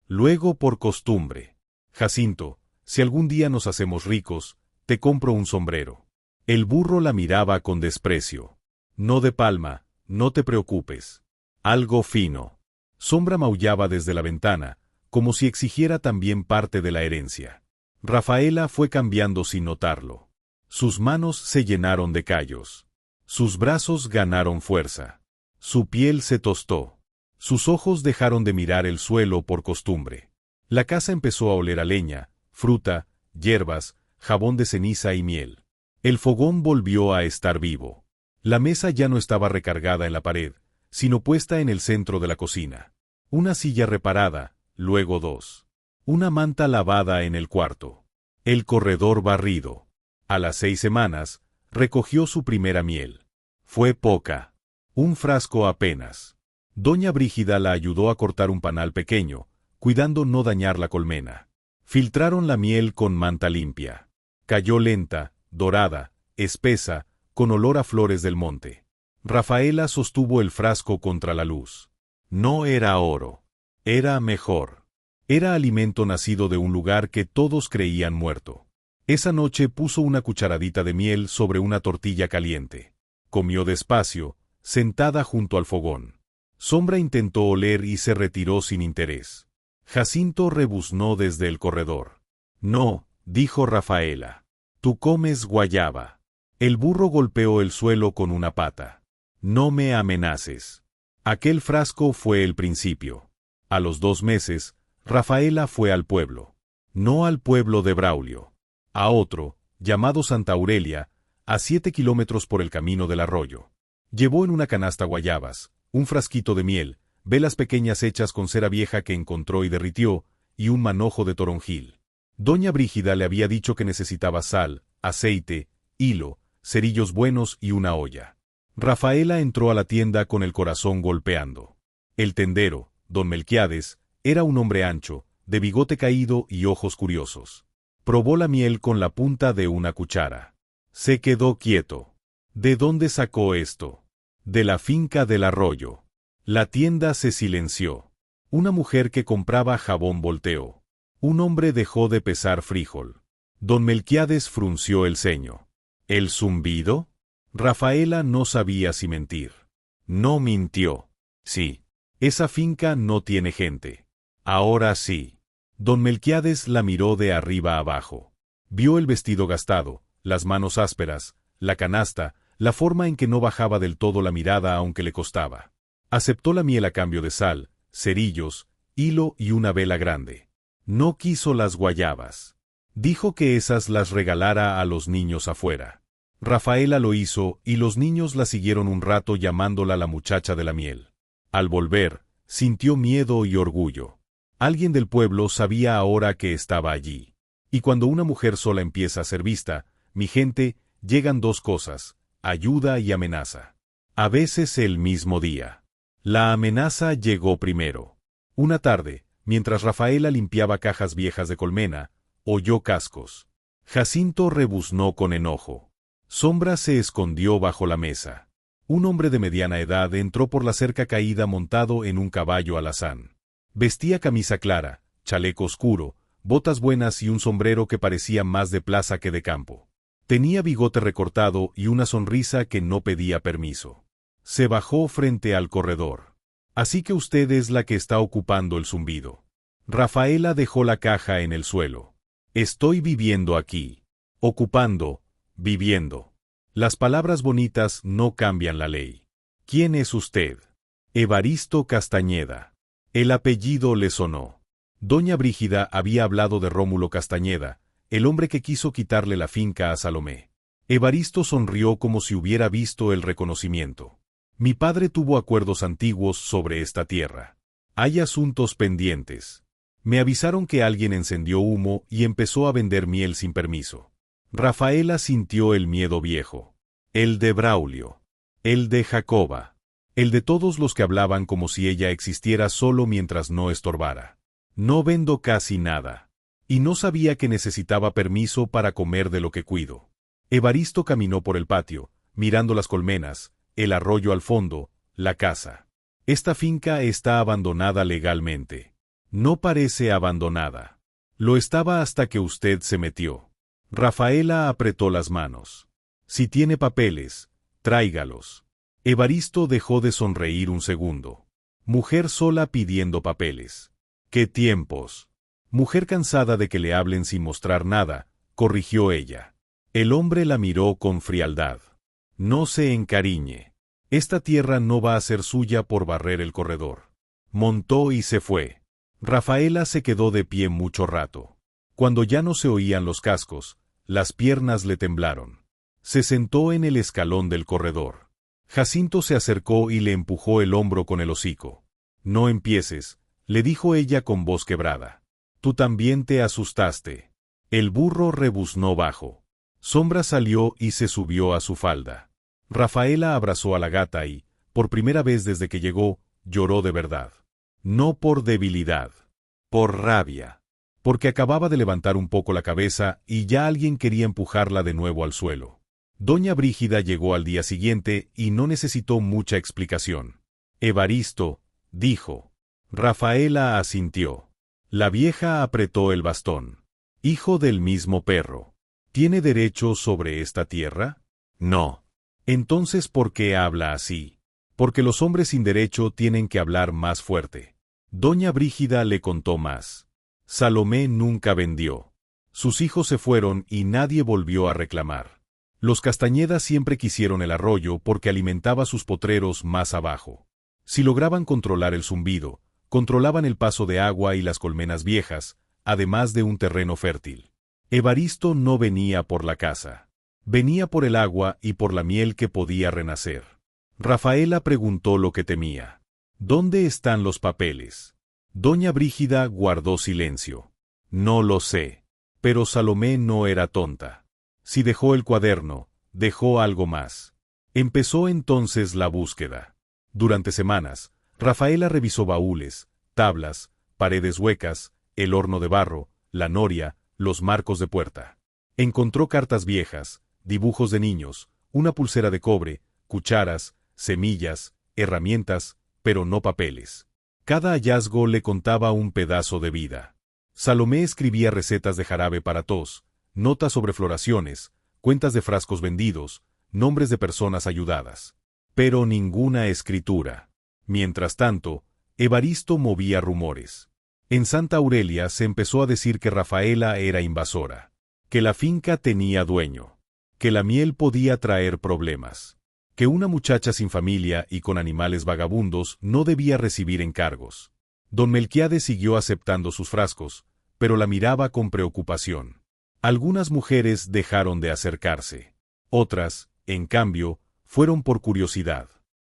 Luego por costumbre. Jacinto, si algún día nos hacemos ricos, te compro un sombrero. El burro la miraba con desprecio. No de palma, no te preocupes. Algo fino. Sombra maullaba desde la ventana, como si exigiera también parte de la herencia. Rafaela fue cambiando sin notarlo. Sus manos se llenaron de callos. Sus brazos ganaron fuerza. Su piel se tostó. Sus ojos dejaron de mirar el suelo por costumbre. La casa empezó a oler a leña, fruta, hierbas, jabón de ceniza y miel. El fogón volvió a estar vivo. La mesa ya no estaba recargada en la pared, sino puesta en el centro de la cocina. Una silla reparada, luego dos. Una manta lavada en el cuarto. El corredor barrido. A las 6 semanas, recogió su primera miel. Fue poca. Un frasco apenas. Doña Brígida la ayudó a cortar un panal pequeño, cuidando no dañar la colmena. Filtraron la miel con manta limpia. Cayó lenta, dorada, espesa, con olor a flores del monte. Rafaela sostuvo el frasco contra la luz. No era oro. Era mejor. Era alimento nacido de un lugar que todos creían muerto. Esa noche puso una cucharadita de miel sobre una tortilla caliente. Comió despacio, sentada junto al fogón. Sombra intentó oler y se retiró sin interés. Jacinto rebuznó desde el corredor. No, dijo Rafaela. Tú comes guayaba. El burro golpeó el suelo con una pata. No me amenaces. Aquel frasco fue el principio. A los 2 meses, Rafaela fue al pueblo. No al pueblo de Braulio. A otro, llamado Santa Aurelia, a 7 kilómetros por el camino del arroyo. Llevó en una canasta guayabas, un frasquito de miel, velas pequeñas hechas con cera vieja que encontró y derritió, y un manojo de toronjil. Doña Brígida le había dicho que necesitaba sal, aceite, hilo, cerillos buenos y una olla. Rafaela entró a la tienda con el corazón golpeando. El tendero, don Melquiades, era un hombre ancho, de bigote caído y ojos curiosos. Probó la miel con la punta de una cuchara. Se quedó quieto. ¿De dónde sacó esto? De la finca del arroyo. La tienda se silenció. Una mujer que compraba jabón volteó. Un hombre dejó de pesar frijol. Don Melquiades frunció el ceño. ¿El zumbido? Rafaela no sabía si mentir. No mintió. Sí. Esa finca no tiene gente. Ahora sí. Don Melquiades la miró de arriba abajo. Vio el vestido gastado, las manos ásperas, la canasta, la forma en que no bajaba del todo la mirada aunque le costaba. Aceptó la miel a cambio de sal, cerillos, hilo y una vela grande. No quiso las guayabas. Dijo que esas las regalara a los niños afuera. Rafaela lo hizo y los niños la siguieron un rato llamándola la muchacha de la miel. Al volver, sintió miedo y orgullo. Alguien del pueblo sabía ahora que estaba allí. Y cuando una mujer sola empieza a ser vista, mi gente, llegan 2 cosas, ayuda y amenaza. A veces el mismo día. La amenaza llegó primero. Una tarde, mientras Rafaela limpiaba cajas viejas de colmena, oyó cascos. Jacinto rebuznó con enojo. Sombra se escondió bajo la mesa. Un hombre de mediana edad entró por la cerca caída montado en un caballo alazán. Vestía camisa clara, chaleco oscuro, botas buenas y un sombrero que parecía más de plaza que de campo. Tenía bigote recortado y una sonrisa que no pedía permiso. Se bajó frente al corredor. Así que usted es la que está ocupando el zumbido. Rafaela dejó la caja en el suelo. Estoy viviendo aquí. Ocupando, viviendo. Las palabras bonitas no cambian la ley. ¿Quién es usted? Evaristo Castañeda. El apellido le sonó. Doña Brígida había hablado de Rómulo Castañeda, el hombre que quiso quitarle la finca a Salomé. Evaristo sonrió como si hubiera visto el reconocimiento. Mi padre tuvo acuerdos antiguos sobre esta tierra. Hay asuntos pendientes. Me avisaron que alguien encendió humo y empezó a vender miel sin permiso. Rafaela sintió el miedo viejo. El de Braulio. El de Jacoba. El de todos los que hablaban como si ella existiera solo mientras no estorbara. No vendo casi nada. Y no sabía que necesitaba permiso para comer de lo que cuido. Evaristo caminó por el patio, mirando las colmenas, el arroyo al fondo, la casa. Esta finca está abandonada legalmente. No parece abandonada. Lo estaba hasta que usted se metió. Rafaela apretó las manos. Si tiene papeles, tráigalos. Evaristo dejó de sonreír un segundo. Mujer sola pidiendo papeles. ¡Qué tiempos! Mujer cansada de que le hablen sin mostrar nada, corrigió ella. El hombre la miró con frialdad. No se encariñe. Esta tierra no va a ser suya por barrer el corredor. Montó y se fue. Rafaela se quedó de pie mucho rato. Cuando ya no se oían los cascos, las piernas le temblaron. Se sentó en el escalón del corredor. Jacinto se acercó y le empujó el hombro con el hocico. No empieces, le dijo ella con voz quebrada. Tú también te asustaste. El burro rebuznó bajo. Sombra salió y se subió a su falda. Rafaela abrazó a la gata y, por primera vez desde que llegó, lloró de verdad. No por debilidad. Por rabia. Porque acababa de levantar un poco la cabeza y ya alguien quería empujarla de nuevo al suelo. Doña Brígida llegó al día siguiente y no necesitó mucha explicación. Evaristo, dijo. Rafaela asintió. La vieja apretó el bastón. Hijo del mismo perro. ¿Tiene derecho sobre esta tierra? No. Entonces, ¿por qué habla así? Porque los hombres sin derecho tienen que hablar más fuerte. Doña Brígida le contó más. Salomé nunca vendió. Sus hijos se fueron y nadie volvió a reclamar. Los Castañeda siempre quisieron el arroyo porque alimentaba sus potreros más abajo. Si lograban controlar el zumbido, controlaban el paso de agua y las colmenas viejas, además de un terreno fértil. Evaristo no venía por la casa. Venía por el agua y por la miel que podía renacer. Rafaela preguntó lo que temía. ¿Dónde están los papeles? Doña Brígida guardó silencio. No lo sé. Pero Salomé no era tonta. Si dejó el cuaderno, dejó algo más. Empezó entonces la búsqueda. Durante semanas, Rafaela revisó baúles, tablas, paredes huecas, el horno de barro, la noria, los marcos de puerta. Encontró cartas viejas, dibujos de niños, una pulsera de cobre, cucharas, semillas, herramientas, pero no papeles. Cada hallazgo le contaba un pedazo de vida. Salomé escribía recetas de jarabe para tos, notas sobre floraciones, cuentas de frascos vendidos, nombres de personas ayudadas. Pero ninguna escritura. Mientras tanto, Evaristo movía rumores. En Santa Aurelia se empezó a decir que Rafaela era invasora, que la finca tenía dueño, que la miel podía traer problemas, que una muchacha sin familia y con animales vagabundos no debía recibir encargos. Don Melquiades siguió aceptando sus frascos, pero la miraba con preocupación. Algunas mujeres dejaron de acercarse. Otras, en cambio, fueron por curiosidad.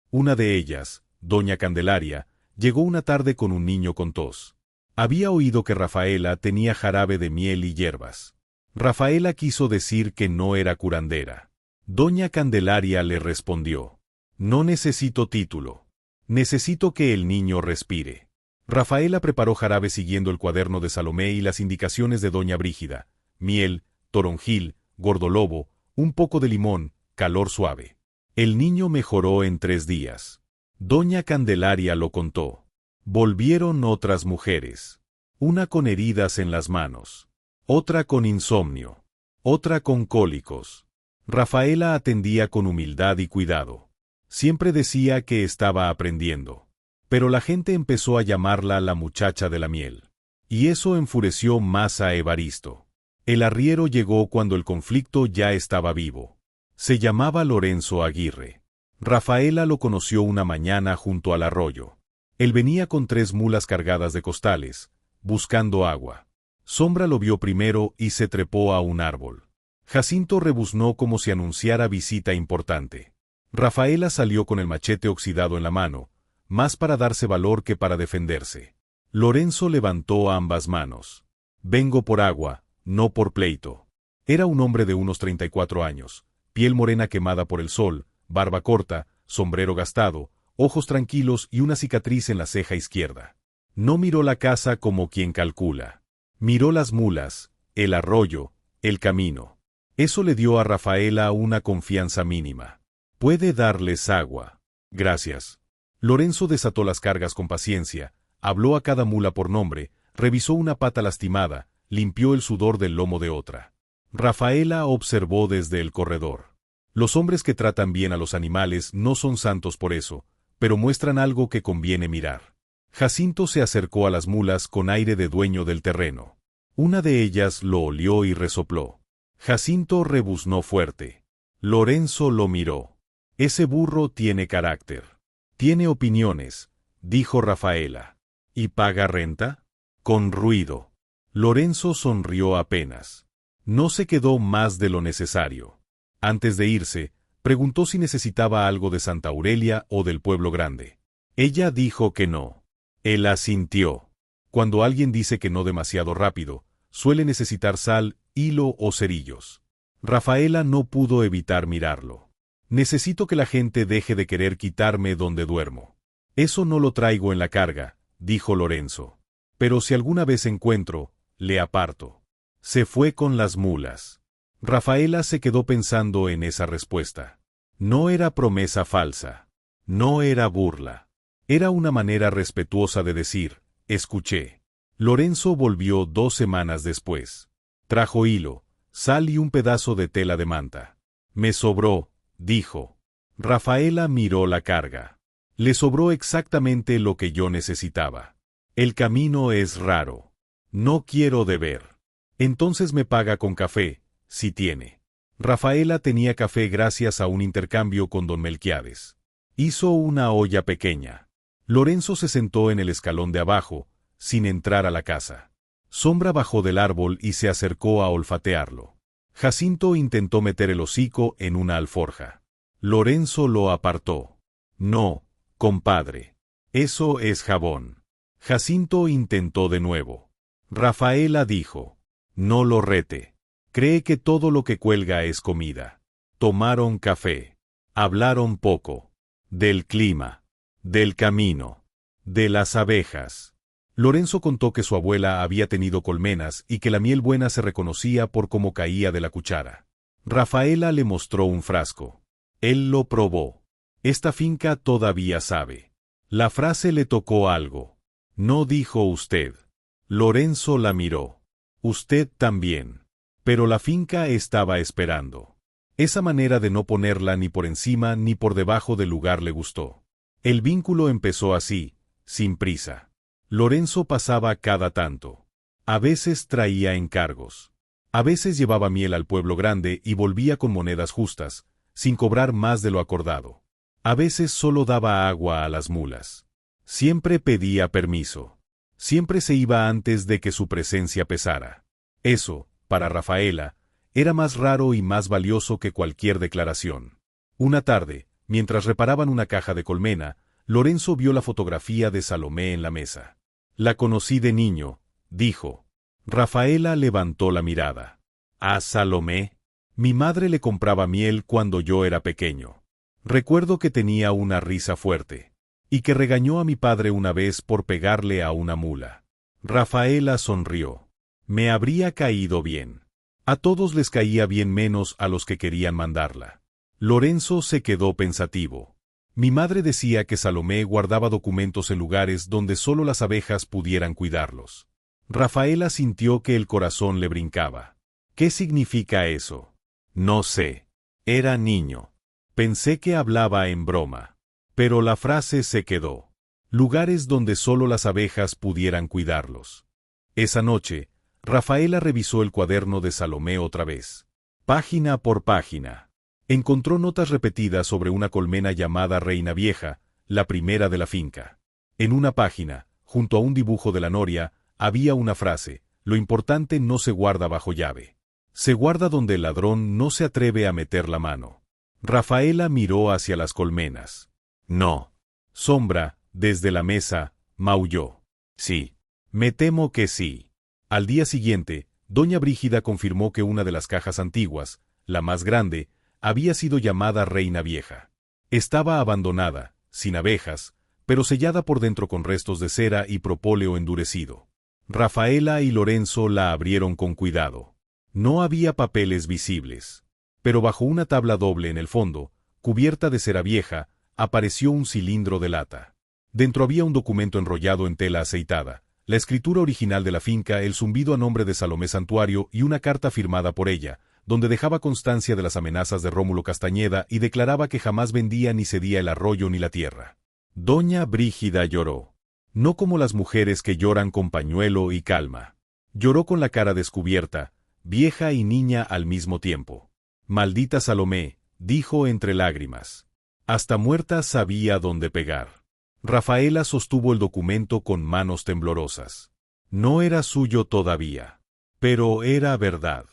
Una de ellas, doña Candelaria, llegó una tarde con un niño con tos. Había oído que Rafaela tenía jarabe de miel y hierbas. Rafaela quiso decir que no era curandera. Doña Candelaria le respondió: no necesito título. Necesito que el niño respire. Rafaela preparó jarabe siguiendo el cuaderno de Salomé y las indicaciones de doña Brígida: miel, toronjil, gordolobo, un poco de limón, calor suave. El niño mejoró en 3 días. Doña Candelaria lo contó. Volvieron otras mujeres. Una con heridas en las manos. Otra con insomnio. Otra con cólicos. Rafaela atendía con humildad y cuidado. Siempre decía que estaba aprendiendo. Pero la gente empezó a llamarla la muchacha de la miel. Y eso enfureció más a Evaristo. El arriero llegó cuando el conflicto ya estaba vivo. Se llamaba Lorenzo Aguirre. Rafaela lo conoció una mañana junto al arroyo. Él venía con 3 mulas cargadas de costales, buscando agua. Sombra lo vio primero y se trepó a un árbol. Jacinto rebuznó como si anunciara visita importante. Rafaela salió con el machete oxidado en la mano, más para darse valor que para defenderse. Lorenzo levantó ambas manos. Vengo por agua, no por pleito. Era un hombre de unos 34 años, piel morena quemada por el sol, barba corta, sombrero gastado, ojos tranquilos y una cicatriz en la ceja izquierda. No miró la casa como quien calcula. Miró las mulas, el arroyo, el camino. Eso le dio a Rafaela una confianza mínima. Puede darles agua. Gracias. Lorenzo desató las cargas con paciencia, habló a cada mula por nombre, revisó una pata lastimada, limpió el sudor del lomo de otra. Rafaela observó desde el corredor. Los hombres que tratan bien a los animales no son santos por eso, pero muestran algo que conviene mirar. Jacinto se acercó a las mulas con aire de dueño del terreno. Una de ellas lo olió y resopló. Jacinto rebuznó fuerte. Lorenzo lo miró. Ese burro tiene carácter. Tiene opiniones, dijo Rafaela. ¿Y paga renta? Con ruido. Lorenzo sonrió apenas. No se quedó más de lo necesario. Antes de irse, preguntó si necesitaba algo de Santa Aurelia o del Pueblo Grande. Ella dijo que no. Él asintió. Cuando alguien dice que no demasiado rápido, suele necesitar sal, hilo o cerillos. Rafaela no pudo evitar mirarlo. Necesito que la gente deje de querer quitarme donde duermo. Eso no lo traigo en la carga, dijo Lorenzo. Pero si alguna vez encuentro, le aparto. Se fue con las mulas. Rafaela se quedó pensando en esa respuesta. No era promesa falsa. No era burla. Era una manera respetuosa de decir, escuché. Lorenzo volvió 2 semanas después. Trajo hilo, sal y un pedazo de tela de manta. Me sobró, dijo. Rafaela miró la carga. Le sobró exactamente lo que yo necesitaba. El camino es raro. No quiero deber. Entonces me paga con café, si tiene. Rafaela tenía café gracias a un intercambio con don Melquiades. Hizo una olla pequeña. Lorenzo se sentó en el escalón de abajo, sin entrar a la casa. Sombra bajó del árbol y se acercó a olfatearlo. Jacinto intentó meter el hocico en una alforja. Lorenzo lo apartó. No, compadre. Eso es jabón. Jacinto intentó de nuevo. Rafaela dijo. No lo rete. Cree que todo lo que cuelga es comida. Tomaron café. Hablaron poco. Del clima. Del camino. De las abejas. Lorenzo contó que su abuela había tenido colmenas y que la miel buena se reconocía por cómo caía de la cuchara. Rafaela le mostró un frasco. Él lo probó. Esta finca todavía sabe. La frase le tocó algo. No dijo usted. Lorenzo la miró. Usted también. Pero la finca estaba esperando. Esa manera de no ponerla ni por encima ni por debajo del lugar le gustó. El vínculo empezó así, sin prisa. Lorenzo pasaba cada tanto. A veces traía encargos. A veces llevaba miel al Pueblo Grande y volvía con monedas justas, sin cobrar más de lo acordado. A veces solo daba agua a las mulas. Siempre pedía permiso. Siempre se iba antes de que su presencia pesara. Eso, para Rafaela, era más raro y más valioso que cualquier declaración. Una tarde, mientras reparaban una caja de colmena, Lorenzo vio la fotografía de Salomé en la mesa. La conocí de niño, dijo. Rafaela levantó la mirada. ¿A Salomé? Mi madre le compraba miel cuando yo era pequeño. Recuerdo que tenía una risa fuerte. Y que regañó a mi padre una vez por pegarle a una mula. Rafaela sonrió. Me habría caído bien. A todos les caía bien menos a los que querían mandarla. Lorenzo se quedó pensativo. Mi madre decía que Salomé guardaba documentos en lugares donde solo las abejas pudieran cuidarlos. Rafaela sintió que el corazón le brincaba. ¿Qué significa eso? No sé. Era niño. Pensé que hablaba en broma. Pero la frase se quedó. Lugares donde solo las abejas pudieran cuidarlos. Esa noche, Rafaela revisó el cuaderno de Salomé otra vez. Página por página. Encontró notas repetidas sobre una colmena llamada Reina Vieja, la primera de la finca. En una página, junto a un dibujo de la noria, había una frase: lo importante no se guarda bajo llave. Se guarda donde el ladrón no se atreve a meter la mano. Rafaela miró hacia las colmenas. No. Sombra, desde la mesa, maulló. Sí. Me temo que sí. Al día siguiente, doña Brígida confirmó que una de las cajas antiguas, la más grande, había sido llamada Reina Vieja. Estaba abandonada, sin abejas, pero sellada por dentro con restos de cera y propóleo endurecido. Rafaela y Lorenzo la abrieron con cuidado. No había papeles visibles. Pero bajo una tabla doble en el fondo, cubierta de cera vieja, apareció un cilindro de lata. Dentro había un documento enrollado en tela aceitada, la escritura original de la finca, el zumbido a nombre de Salomé Santuario y una carta firmada por ella, donde dejaba constancia de las amenazas de Rómulo Castañeda y declaraba que jamás vendía ni cedía el arroyo ni la tierra. Doña Brígida lloró. No como las mujeres que lloran con pañuelo y calma. Lloró con la cara descubierta, vieja y niña al mismo tiempo. Maldita Salomé, dijo entre lágrimas. Hasta muerta sabía dónde pegar. Rafaela sostuvo el documento con manos temblorosas. No era suyo todavía. Pero era verdad.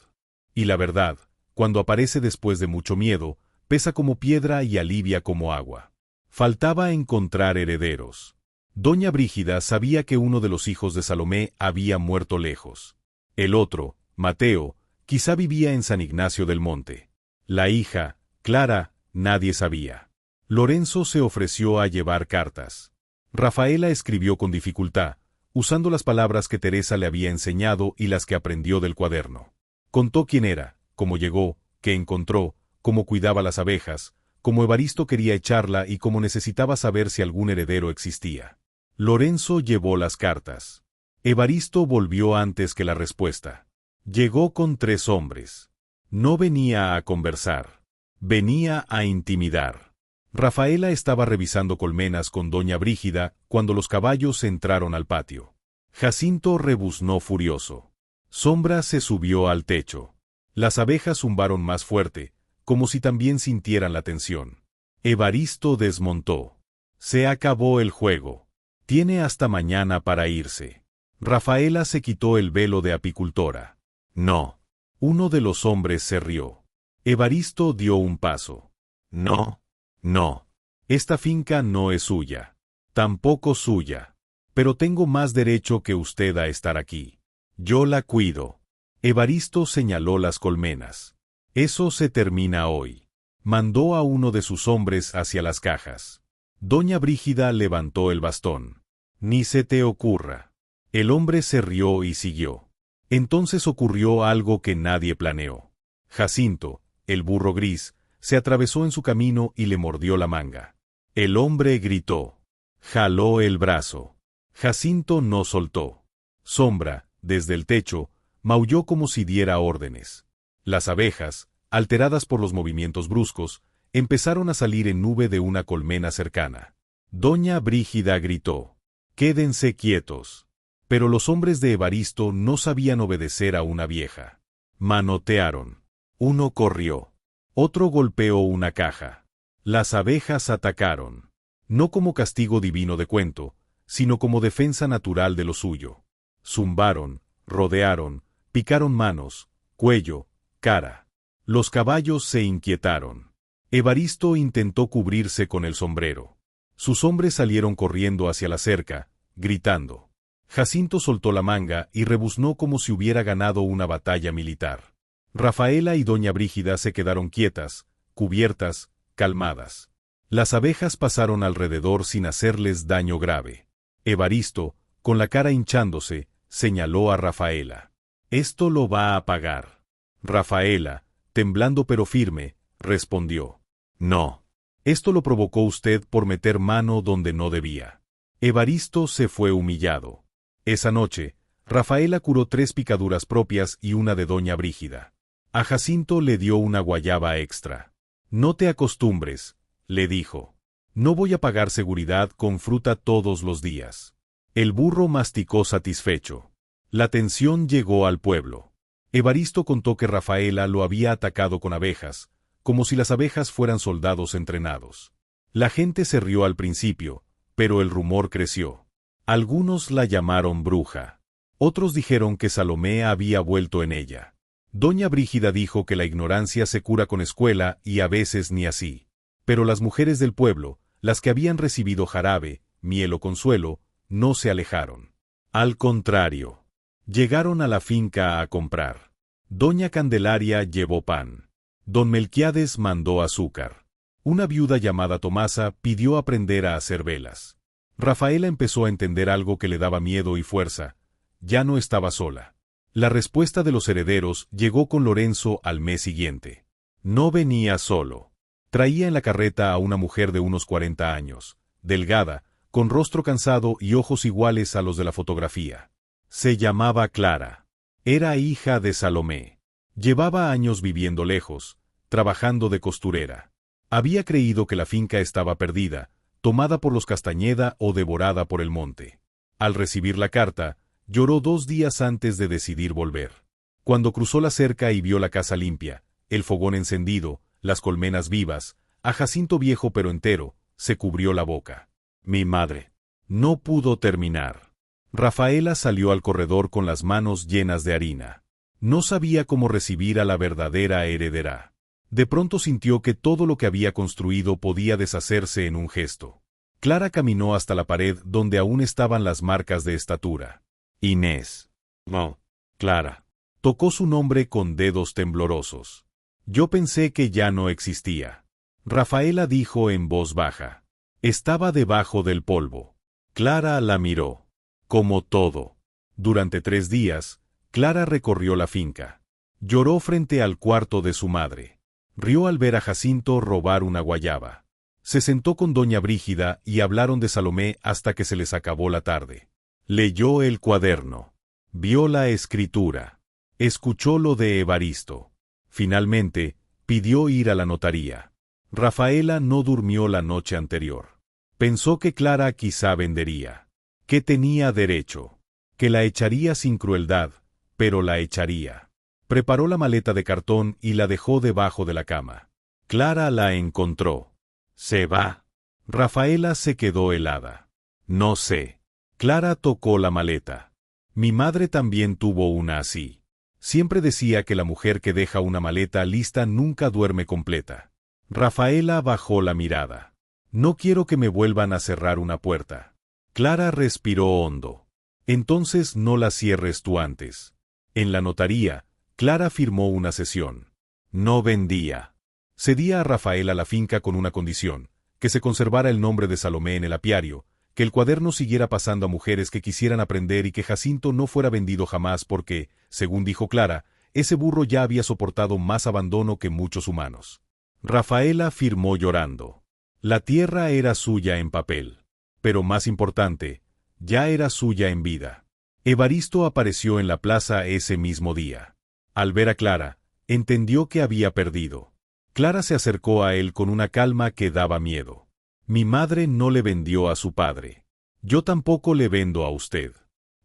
Y la verdad, cuando aparece después de mucho miedo, pesa como piedra y alivia como agua. Faltaba encontrar herederos. Doña Brígida sabía que uno de los hijos de Salomé había muerto lejos. El otro, Mateo, quizá vivía en San Ignacio del Monte. La hija, Clara, nadie sabía. Lorenzo se ofreció a llevar cartas. Rafaela escribió con dificultad, usando las palabras que Teresa le había enseñado y las que aprendió del cuaderno. Contó quién era, cómo llegó, qué encontró, cómo cuidaba las abejas, cómo Evaristo quería echarla y cómo necesitaba saber si algún heredero existía. Lorenzo llevó las cartas. Evaristo volvió antes que la respuesta. Llegó con 3 hombres. No venía a conversar. Venía a intimidar. Rafaela estaba revisando colmenas con doña Brígida cuando los caballos entraron al patio. Jacinto rebuznó furioso. Sombra se subió al techo. Las abejas zumbaron más fuerte, como si también sintieran la tensión. Evaristo desmontó. Se acabó el juego. Tiene hasta mañana para irse. Rafaela se quitó el velo de apicultora. No. Uno de los hombres se rió. Evaristo dio un paso. No. No. Esta finca no es suya. Tampoco suya. Pero tengo más derecho que usted a estar aquí. Yo la cuido. Evaristo señaló las colmenas. Eso se termina hoy. Mandó a uno de sus hombres hacia las cajas. Doña Brígida levantó el bastón. Ni se te ocurra. El hombre se rió y siguió. Entonces ocurrió algo que nadie planeó. Jacinto, el burro gris, se atravesó en su camino y le mordió la manga. El hombre gritó. Jaló el brazo. Jacinto no soltó. Sombra, desde el techo, maulló como si diera órdenes. Las abejas, alteradas por los movimientos bruscos, empezaron a salir en nube de una colmena cercana. Doña Brígida gritó. Quédense quietos. Pero los hombres de Evaristo no sabían obedecer a una vieja. Manotearon. Uno corrió. Otro golpeó una caja. Las abejas atacaron. No como castigo divino de cuento, sino como defensa natural de lo suyo. Zumbaron, rodearon, picaron manos, cuello, cara. Los caballos se inquietaron. Evaristo intentó cubrirse con el sombrero. Sus hombres salieron corriendo hacia la cerca, gritando. Jacinto soltó la manga y rebuznó como si hubiera ganado una batalla militar. Rafaela y doña Brígida se quedaron quietas, cubiertas, calmadas. Las abejas pasaron alrededor sin hacerles daño grave. Evaristo, con la cara hinchándose, señaló a Rafaela. Esto lo va a pagar. Rafaela, temblando pero firme, respondió. No. Esto lo provocó usted por meter mano donde no debía. Evaristo se fue humillado. Esa noche, Rafaela curó 3 picaduras propias y una de doña Brígida. A Jacinto le dio una guayaba extra. No te acostumbres, le dijo. No voy a pagar seguridad con fruta todos los días. El burro masticó satisfecho. La tensión llegó al pueblo. Evaristo contó que Rafaela lo había atacado con abejas, como si las abejas fueran soldados entrenados. La gente se rió al principio, pero el rumor creció. Algunos la llamaron bruja. Otros dijeron que Salomé había vuelto en ella. Doña Brígida dijo que la ignorancia se cura con escuela y a veces ni así. Pero las mujeres del pueblo, las que habían recibido jarabe, miel o consuelo, no se alejaron. Al contrario, llegaron a la finca a comprar. Doña Candelaria llevó pan. Don Melquiades mandó azúcar. Una viuda llamada Tomasa pidió aprender a hacer velas. Rafaela empezó a entender algo que le daba miedo y fuerza. Ya no estaba sola. La respuesta de los herederos llegó con Lorenzo al mes siguiente. No venía solo. Traía en la carreta a una mujer de unos 40 años, delgada, con rostro cansado y ojos iguales a los de la fotografía. Se llamaba Clara. Era hija de Salomé. Llevaba años viviendo lejos, trabajando de costurera. Había creído que la finca estaba perdida, tomada por los Castañeda o devorada por el monte. Al recibir la carta, lloró 2 días antes de decidir volver. Cuando cruzó la cerca y vio la casa limpia, el fogón encendido, las colmenas vivas, a Jacinto viejo pero entero, se cubrió la boca. Mi madre. No pudo terminar. Rafaela salió al corredor con las manos llenas de harina. No sabía cómo recibir a la verdadera heredera. De pronto sintió que todo lo que había construido podía deshacerse en un gesto. Clara caminó hasta la pared donde aún estaban las marcas de estatura. Inés. No. Clara. Tocó su nombre con dedos temblorosos. Yo pensé que ya no existía. Rafaela dijo en voz baja. Estaba debajo del polvo. Clara la miró. Como todo. Durante 3 días, Clara recorrió la finca. Lloró frente al cuarto de su madre. Rió al ver a Jacinto robar una guayaba. Se sentó con doña Brígida y hablaron de Salomé hasta que se les acabó la tarde. Leyó el cuaderno. Vio la escritura. Escuchó lo de Evaristo. Finalmente, pidió ir a la notaría. Rafaela no durmió la noche anterior. Pensó que Clara quizá vendería. Que tenía derecho. Que la echaría sin crueldad, pero la echaría. Preparó la maleta de cartón y la dejó debajo de la cama. Clara la encontró. Se va. Rafaela se quedó helada. No sé. Clara tocó la maleta. Mi madre también tuvo una así. Siempre decía que la mujer que deja una maleta lista nunca duerme completa. Rafaela bajó la mirada. No quiero que me vuelvan a cerrar una puerta. Clara respiró hondo. Entonces no la cierres tú antes. En la notaría, Clara firmó una cesión. No vendía. Cedía a Rafaela la finca con una condición, que se conservara el nombre de Salomé en el apiario, que el cuaderno siguiera pasando a mujeres que quisieran aprender y que Jacinto no fuera vendido jamás porque, según dijo Clara, ese burro ya había soportado más abandono que muchos humanos. Rafaela firmó llorando. La tierra era suya en papel. Pero más importante, ya era suya en vida. Evaristo apareció en la plaza ese mismo día. Al ver a Clara, entendió que había perdido. Clara se acercó a él con una calma que daba miedo. Mi madre no le vendió a su padre. Yo tampoco le vendo a usted.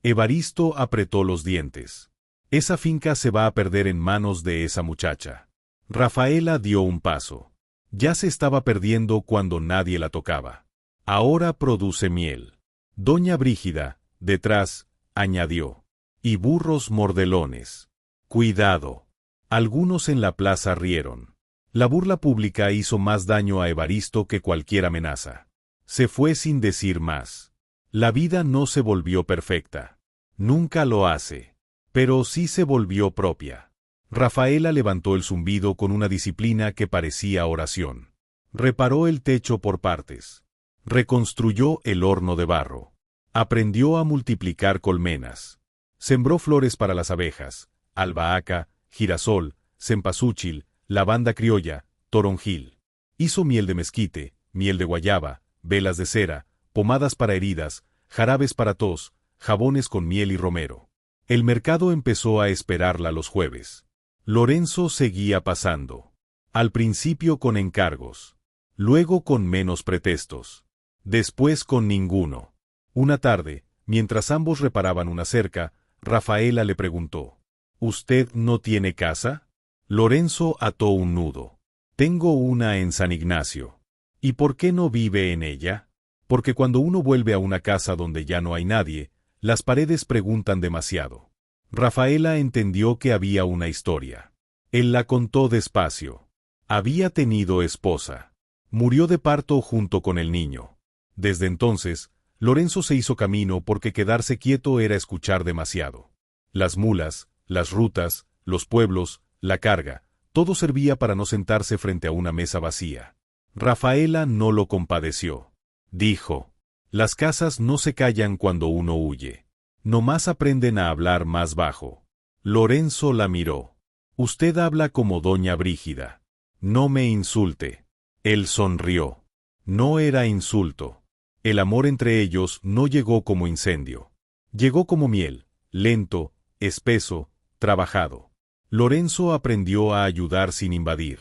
Evaristo apretó los dientes. Esa finca se va a perder en manos de esa muchacha. Rafaela dio un paso. Ya se estaba perdiendo cuando nadie la tocaba. Ahora produce miel. Doña Brígida, detrás, añadió. Y burros mordelones. Cuidado. Algunos en la plaza rieron. La burla pública hizo más daño a Evaristo que cualquier amenaza. Se fue sin decir más. La vida no se volvió perfecta. Nunca lo hace. Pero sí se volvió propia. Rafaela levantó el zumbido con una disciplina que parecía oración. Reparó el techo por partes. Reconstruyó el horno de barro. Aprendió a multiplicar colmenas. Sembró flores para las abejas, albahaca, girasol, cempasúchil, lavanda criolla, toronjil. Hizo miel de mezquite, miel de guayaba, velas de cera, pomadas para heridas, jarabes para tos, jabones con miel y romero. El mercado empezó a esperarla los jueves. Lorenzo seguía pasando. Al principio con encargos. Luego con menos pretextos. Después con ninguno. Una tarde, mientras ambos reparaban una cerca, Rafaela le preguntó: ¿Usted no tiene casa? Lorenzo ató un nudo. Tengo una en San Ignacio. ¿Y por qué no vive en ella? Porque cuando uno vuelve a una casa donde ya no hay nadie, las paredes preguntan demasiado. Rafaela entendió que había una historia. Él la contó despacio. Había tenido esposa. Murió de parto junto con el niño. Desde entonces, Lorenzo se hizo camino porque quedarse quieto era escuchar demasiado. Las mulas, las rutas, los pueblos, la carga, todo servía para no sentarse frente a una mesa vacía. Rafaela no lo compadeció. Dijo: las casas no se callan cuando uno huye. Nomás aprenden a hablar más bajo. Lorenzo la miró. Usted habla como doña Brígida. No me insulte. Él sonrió. No era insulto. El amor entre ellos no llegó como incendio. Llegó como miel, lento, espeso, trabajado. Lorenzo aprendió a ayudar sin invadir.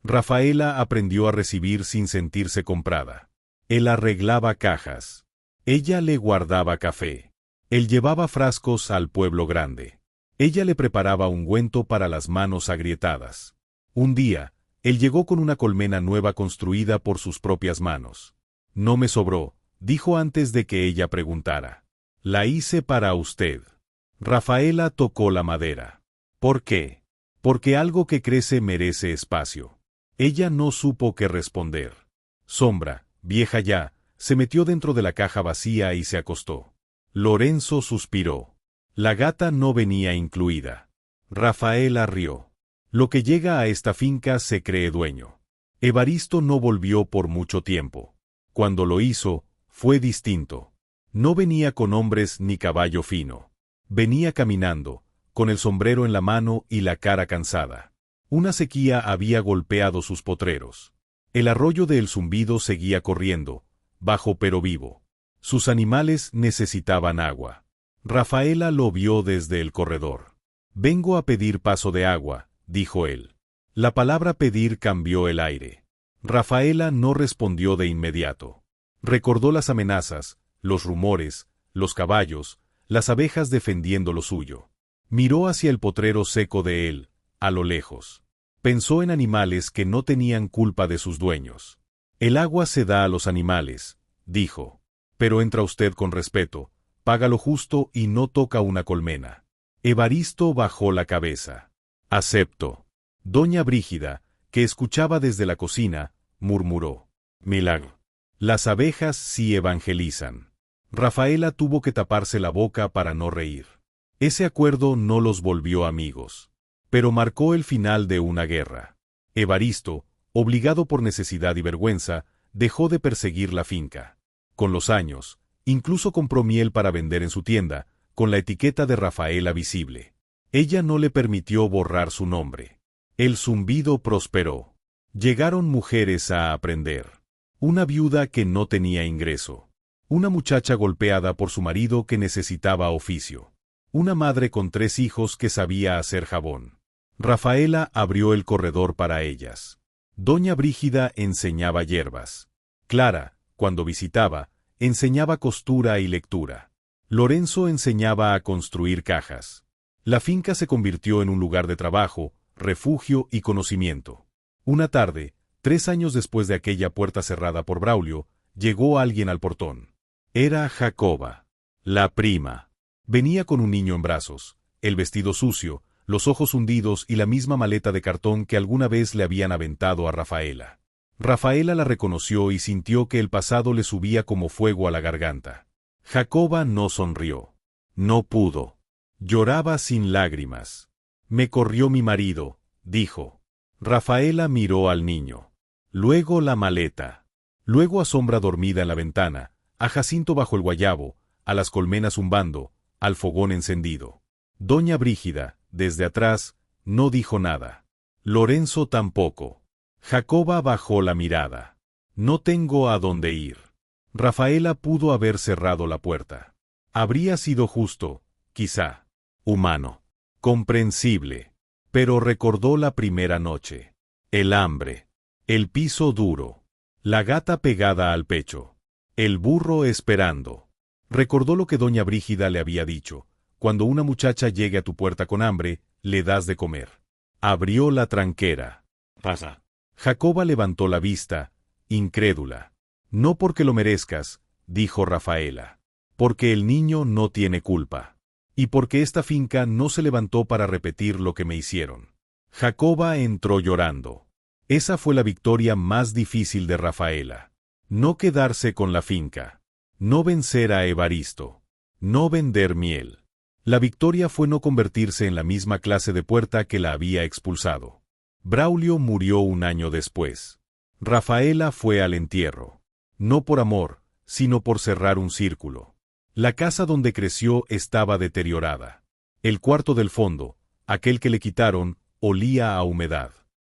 Rafaela aprendió a recibir sin sentirse comprada. Él arreglaba cajas. Ella le guardaba café. Él llevaba frascos al pueblo grande. Ella le preparaba ungüento para las manos agrietadas. Un día, él llegó con una colmena nueva construida por sus propias manos. No me sobró, dijo antes de que ella preguntara. La hice para usted. Rafaela tocó la madera. ¿Por qué? Porque algo que crece merece espacio. Ella no supo qué responder. Sombra, vieja ya, se metió dentro de la caja vacía y se acostó. Lorenzo suspiró. La gata no venía incluida. Rafaela rió. Lo que llega a esta finca se cree dueño. Evaristo no volvió por mucho tiempo. Cuando lo hizo, fue distinto. No venía con hombres ni caballo fino. Venía caminando, con el sombrero en la mano y la cara cansada. Una sequía había golpeado sus potreros. El arroyo de El Zumbido seguía corriendo, bajo pero vivo. Sus animales necesitaban agua. Rafaela lo vio desde el corredor. Vengo a pedir paso de agua, dijo él. La palabra pedir cambió el aire. Rafaela no respondió de inmediato. Recordó las amenazas, los rumores, los caballos, las abejas defendiendo lo suyo. Miró hacia el potrero seco de él, a lo lejos. Pensó en animales que no tenían culpa de sus dueños. El agua se da a los animales, dijo. Pero entra usted con respeto, paga lo justo y no toca una colmena. Evaristo bajó la cabeza. Acepto. Doña Brígida, que escuchaba desde la cocina, murmuró. Milagro. Las abejas sí evangelizan. Rafaela tuvo que taparse la boca para no reír. Ese acuerdo no los volvió amigos. Pero marcó el final de una guerra. Evaristo, obligado por necesidad y vergüenza, dejó de perseguir la finca. Con los años, incluso compró miel para vender en su tienda, con la etiqueta de Rafaela visible. Ella no le permitió borrar su nombre. El Zumbido prosperó. Llegaron mujeres a aprender. Una viuda que no tenía ingreso. Una muchacha golpeada por su marido que necesitaba oficio. Una madre con 3 hijos que sabía hacer jabón. Rafaela abrió el corredor para ellas. Doña Brígida enseñaba hierbas. Clara, cuando visitaba, enseñaba costura y lectura. Lorenzo enseñaba a construir cajas. La finca se convirtió en un lugar de trabajo, refugio y conocimiento. Una tarde, 3 años después de aquella puerta cerrada por Braulio, llegó alguien al portón. Era Jacoba, la prima. Venía con un niño en brazos, el vestido sucio, los ojos hundidos y la misma maleta de cartón que alguna vez le habían aventado a Rafaela. Rafaela la reconoció y sintió que el pasado le subía como fuego a la garganta. Jacoba no sonrió. No pudo. Lloraba sin lágrimas. Me corrió mi marido, dijo. Rafaela miró al niño. Luego la maleta. Luego a Sombra dormida en la ventana, a Jacinto bajo el guayabo, a las colmenas zumbando, al fogón encendido. Doña Brígida, desde atrás, no dijo nada. Lorenzo tampoco. Jacoba bajó la mirada. No tengo a dónde ir. Rafaela pudo haber cerrado la puerta. Habría sido justo, quizá. Humano. Comprensible. Pero recordó la primera noche. El hambre. El piso duro. La gata pegada al pecho. El burro esperando. Recordó lo que doña Brígida le había dicho. Cuando una muchacha llegue a tu puerta con hambre, le das de comer. Abrió la tranquera. Pasa. Jacoba levantó la vista, incrédula. No porque lo merezcas, dijo Rafaela. Porque el niño no tiene culpa. Y porque esta finca no se levantó para repetir lo que me hicieron. Jacoba entró llorando. Esa fue la victoria más difícil de Rafaela. No quedarse con la finca. No vencer a Evaristo. No vender miel. La victoria fue no convertirse en la misma clase de puerta que la había expulsado. Braulio murió un año después. Rafaela fue al entierro. No por amor, sino por cerrar un círculo. La casa donde creció estaba deteriorada. El cuarto del fondo, aquel que le quitaron, olía a humedad.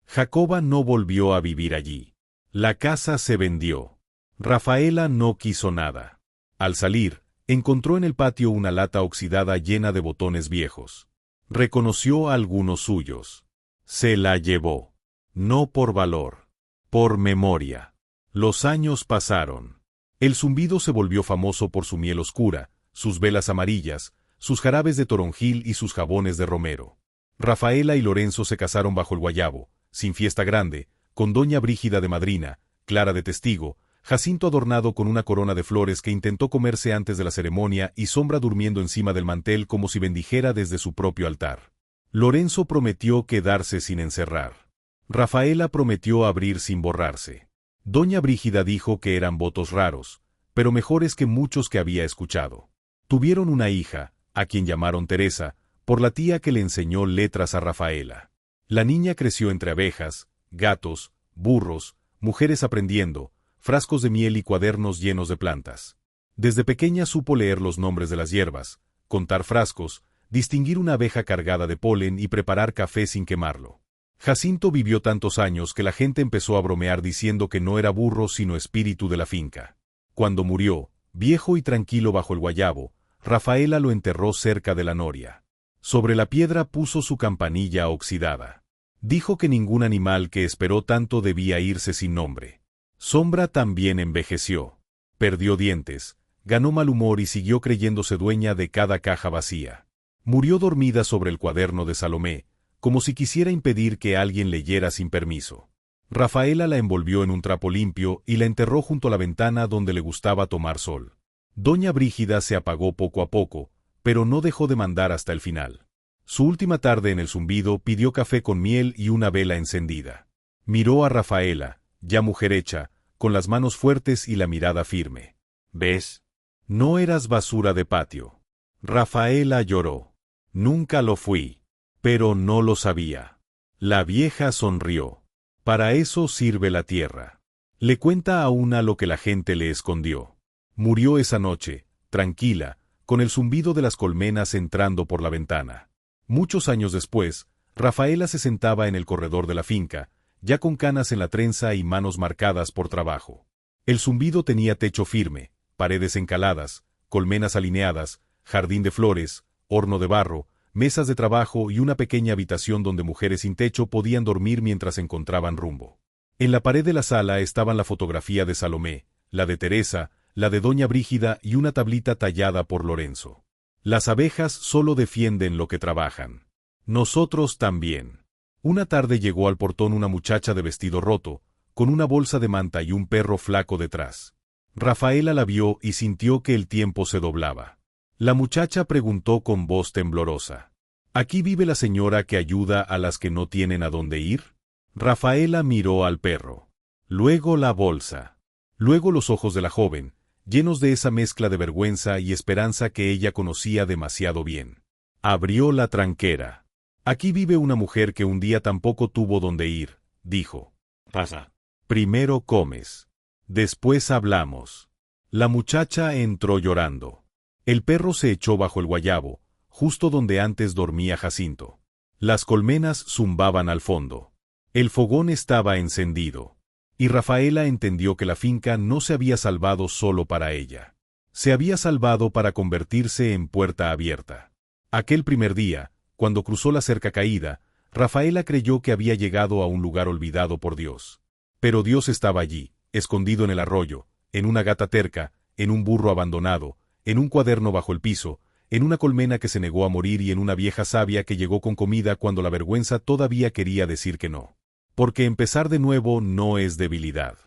Jacoba no volvió a vivir allí. La casa se vendió. Rafaela no quiso nada. Al salir, encontró en el patio una lata oxidada llena de botones viejos. Reconoció a algunos suyos. Se la llevó. No por valor. Por memoria. Los años pasaron. El Zumbido se volvió famoso por su miel oscura, sus velas amarillas, sus jarabes de toronjil y sus jabones de romero. Rafaela y Lorenzo se casaron bajo el guayabo, sin fiesta grande, con doña Brígida de madrina, Clara de testigo, Jacinto adornado con una corona de flores que intentó comerse antes de la ceremonia y Sombra durmiendo encima del mantel como si bendijera desde su propio altar. Lorenzo prometió quedarse sin encerrar. Rafaela prometió abrir sin borrarse. Doña Brígida dijo que eran votos raros, pero mejores que muchos que había escuchado. Tuvieron una hija, a quien llamaron Teresa, por la tía que le enseñó letras a Rafaela. La niña creció entre abejas, gatos, burros, mujeres aprendiendo, frascos de miel y cuadernos llenos de plantas. Desde pequeña supo leer los nombres de las hierbas, contar frascos, distinguir una abeja cargada de polen y preparar café sin quemarlo. Jacinto vivió tantos años que la gente empezó a bromear diciendo que no era burro sino espíritu de la finca. Cuando murió, viejo y tranquilo bajo el guayabo, Rafaela lo enterró cerca de la noria. Sobre la piedra puso su campanilla oxidada. Dijo que ningún animal que esperó tanto debía irse sin nombre. Sombra también envejeció. Perdió dientes, ganó mal humor y siguió creyéndose dueña de cada caja vacía. Murió dormida sobre el cuaderno de Salomé, como si quisiera impedir que alguien leyera sin permiso. Rafaela la envolvió en un trapo limpio y la enterró junto a la ventana donde le gustaba tomar sol. Doña Brígida se apagó poco a poco, pero no dejó de mandar hasta el final. Su última tarde en el Zumbido pidió café con miel y una vela encendida. Miró a Rafaela, ya mujer hecha, con las manos fuertes y la mirada firme. ¿Ves? No eras basura de patio. Rafaela lloró. Nunca lo fui. Pero no lo sabía. La vieja sonrió. Para eso sirve la tierra. Le cuenta a una lo que la gente le escondió. Murió esa noche, tranquila, con el zumbido de las colmenas entrando por la ventana. Muchos años después, Rafaela se sentaba en el corredor de la finca, ya con canas en la trenza y manos marcadas por trabajo. El zumbido tenía techo firme, paredes encaladas, colmenas alineadas, jardín de flores, horno de barro, mesas de trabajo y una pequeña habitación donde mujeres sin techo podían dormir mientras encontraban rumbo. En la pared de la sala estaban la fotografía de Salomé, la de Teresa, la de Doña Brígida y una tablita tallada por Lorenzo. Las abejas solo defienden lo que trabajan. Nosotros también. Una tarde llegó al portón una muchacha de vestido roto, con una bolsa de manta y un perro flaco detrás. Rafaela la vio y sintió que el tiempo se doblaba. La muchacha preguntó con voz temblorosa: ¿Aquí vive la señora que ayuda a las que no tienen a dónde ir? Rafaela miró al perro. Luego la bolsa. Luego los ojos de la joven, llenos de esa mezcla de vergüenza y esperanza que ella conocía demasiado bien. Abrió la tranquera. Aquí vive una mujer que un día tampoco tuvo dónde ir, dijo. Pasa. Primero comes. Después hablamos. La muchacha entró llorando. El perro se echó bajo el guayabo, justo donde antes dormía Jacinto. Las colmenas zumbaban al fondo. El fogón estaba encendido. Y Rafaela entendió que la finca no se había salvado solo para ella. Se había salvado para convertirse en puerta abierta. Aquel primer día, cuando cruzó la cerca caída, Rafaela creyó que había llegado a un lugar olvidado por Dios. Pero Dios estaba allí, escondido en el arroyo, en una gata terca, en un burro abandonado, en un cuaderno bajo el piso, en una colmena que se negó a morir y en una vieja sabia que llegó con comida cuando la vergüenza todavía quería decir que no. Porque empezar de nuevo no es debilidad.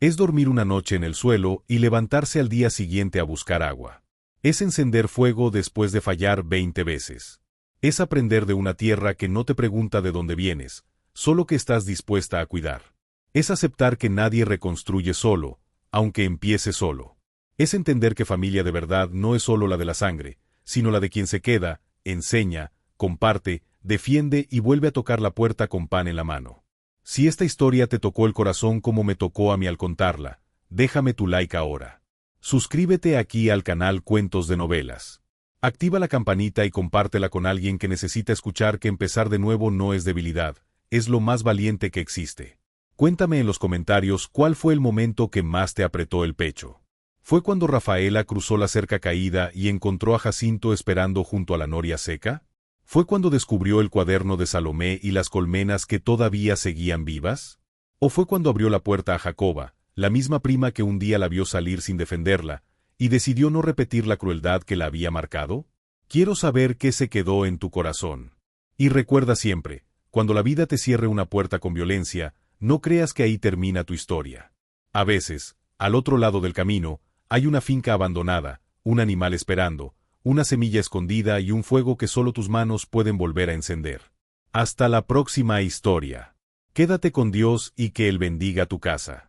Es dormir una noche en el suelo y levantarse al día siguiente a buscar agua. Es encender fuego después de fallar 20 veces. Es aprender de una tierra que no te pregunta de dónde vienes, solo que estás dispuesta a cuidar. Es aceptar que nadie reconstruye solo, aunque empiece solo. Es entender que familia de verdad no es solo la de la sangre, sino la de quien se queda, enseña, comparte, defiende y vuelve a tocar la puerta con pan en la mano. Si esta historia te tocó el corazón como me tocó a mí al contarla, déjame tu like ahora. Suscríbete aquí al canal Cuentos de Novelas. Activa la campanita y compártela con alguien que necesita escuchar que empezar de nuevo no es debilidad, es lo más valiente que existe. Cuéntame en los comentarios cuál fue el momento que más te apretó el pecho. ¿Fue cuando Rafaela cruzó la cerca caída y encontró a Jacinto esperando junto a la noria seca? ¿Fue cuando descubrió el cuaderno de Salomé y las colmenas que todavía seguían vivas? ¿O fue cuando abrió la puerta a Jacoba, la misma prima que un día la vio salir sin defenderla, y decidió no repetir la crueldad que la había marcado? Quiero saber qué se quedó en tu corazón. Y recuerda siempre, cuando la vida te cierre una puerta con violencia, no creas que ahí termina tu historia. A veces, al otro lado del camino, hay una finca abandonada, un animal esperando, una semilla escondida y un fuego que solo tus manos pueden volver a encender. Hasta la próxima historia. Quédate con Dios y que Él bendiga tu casa.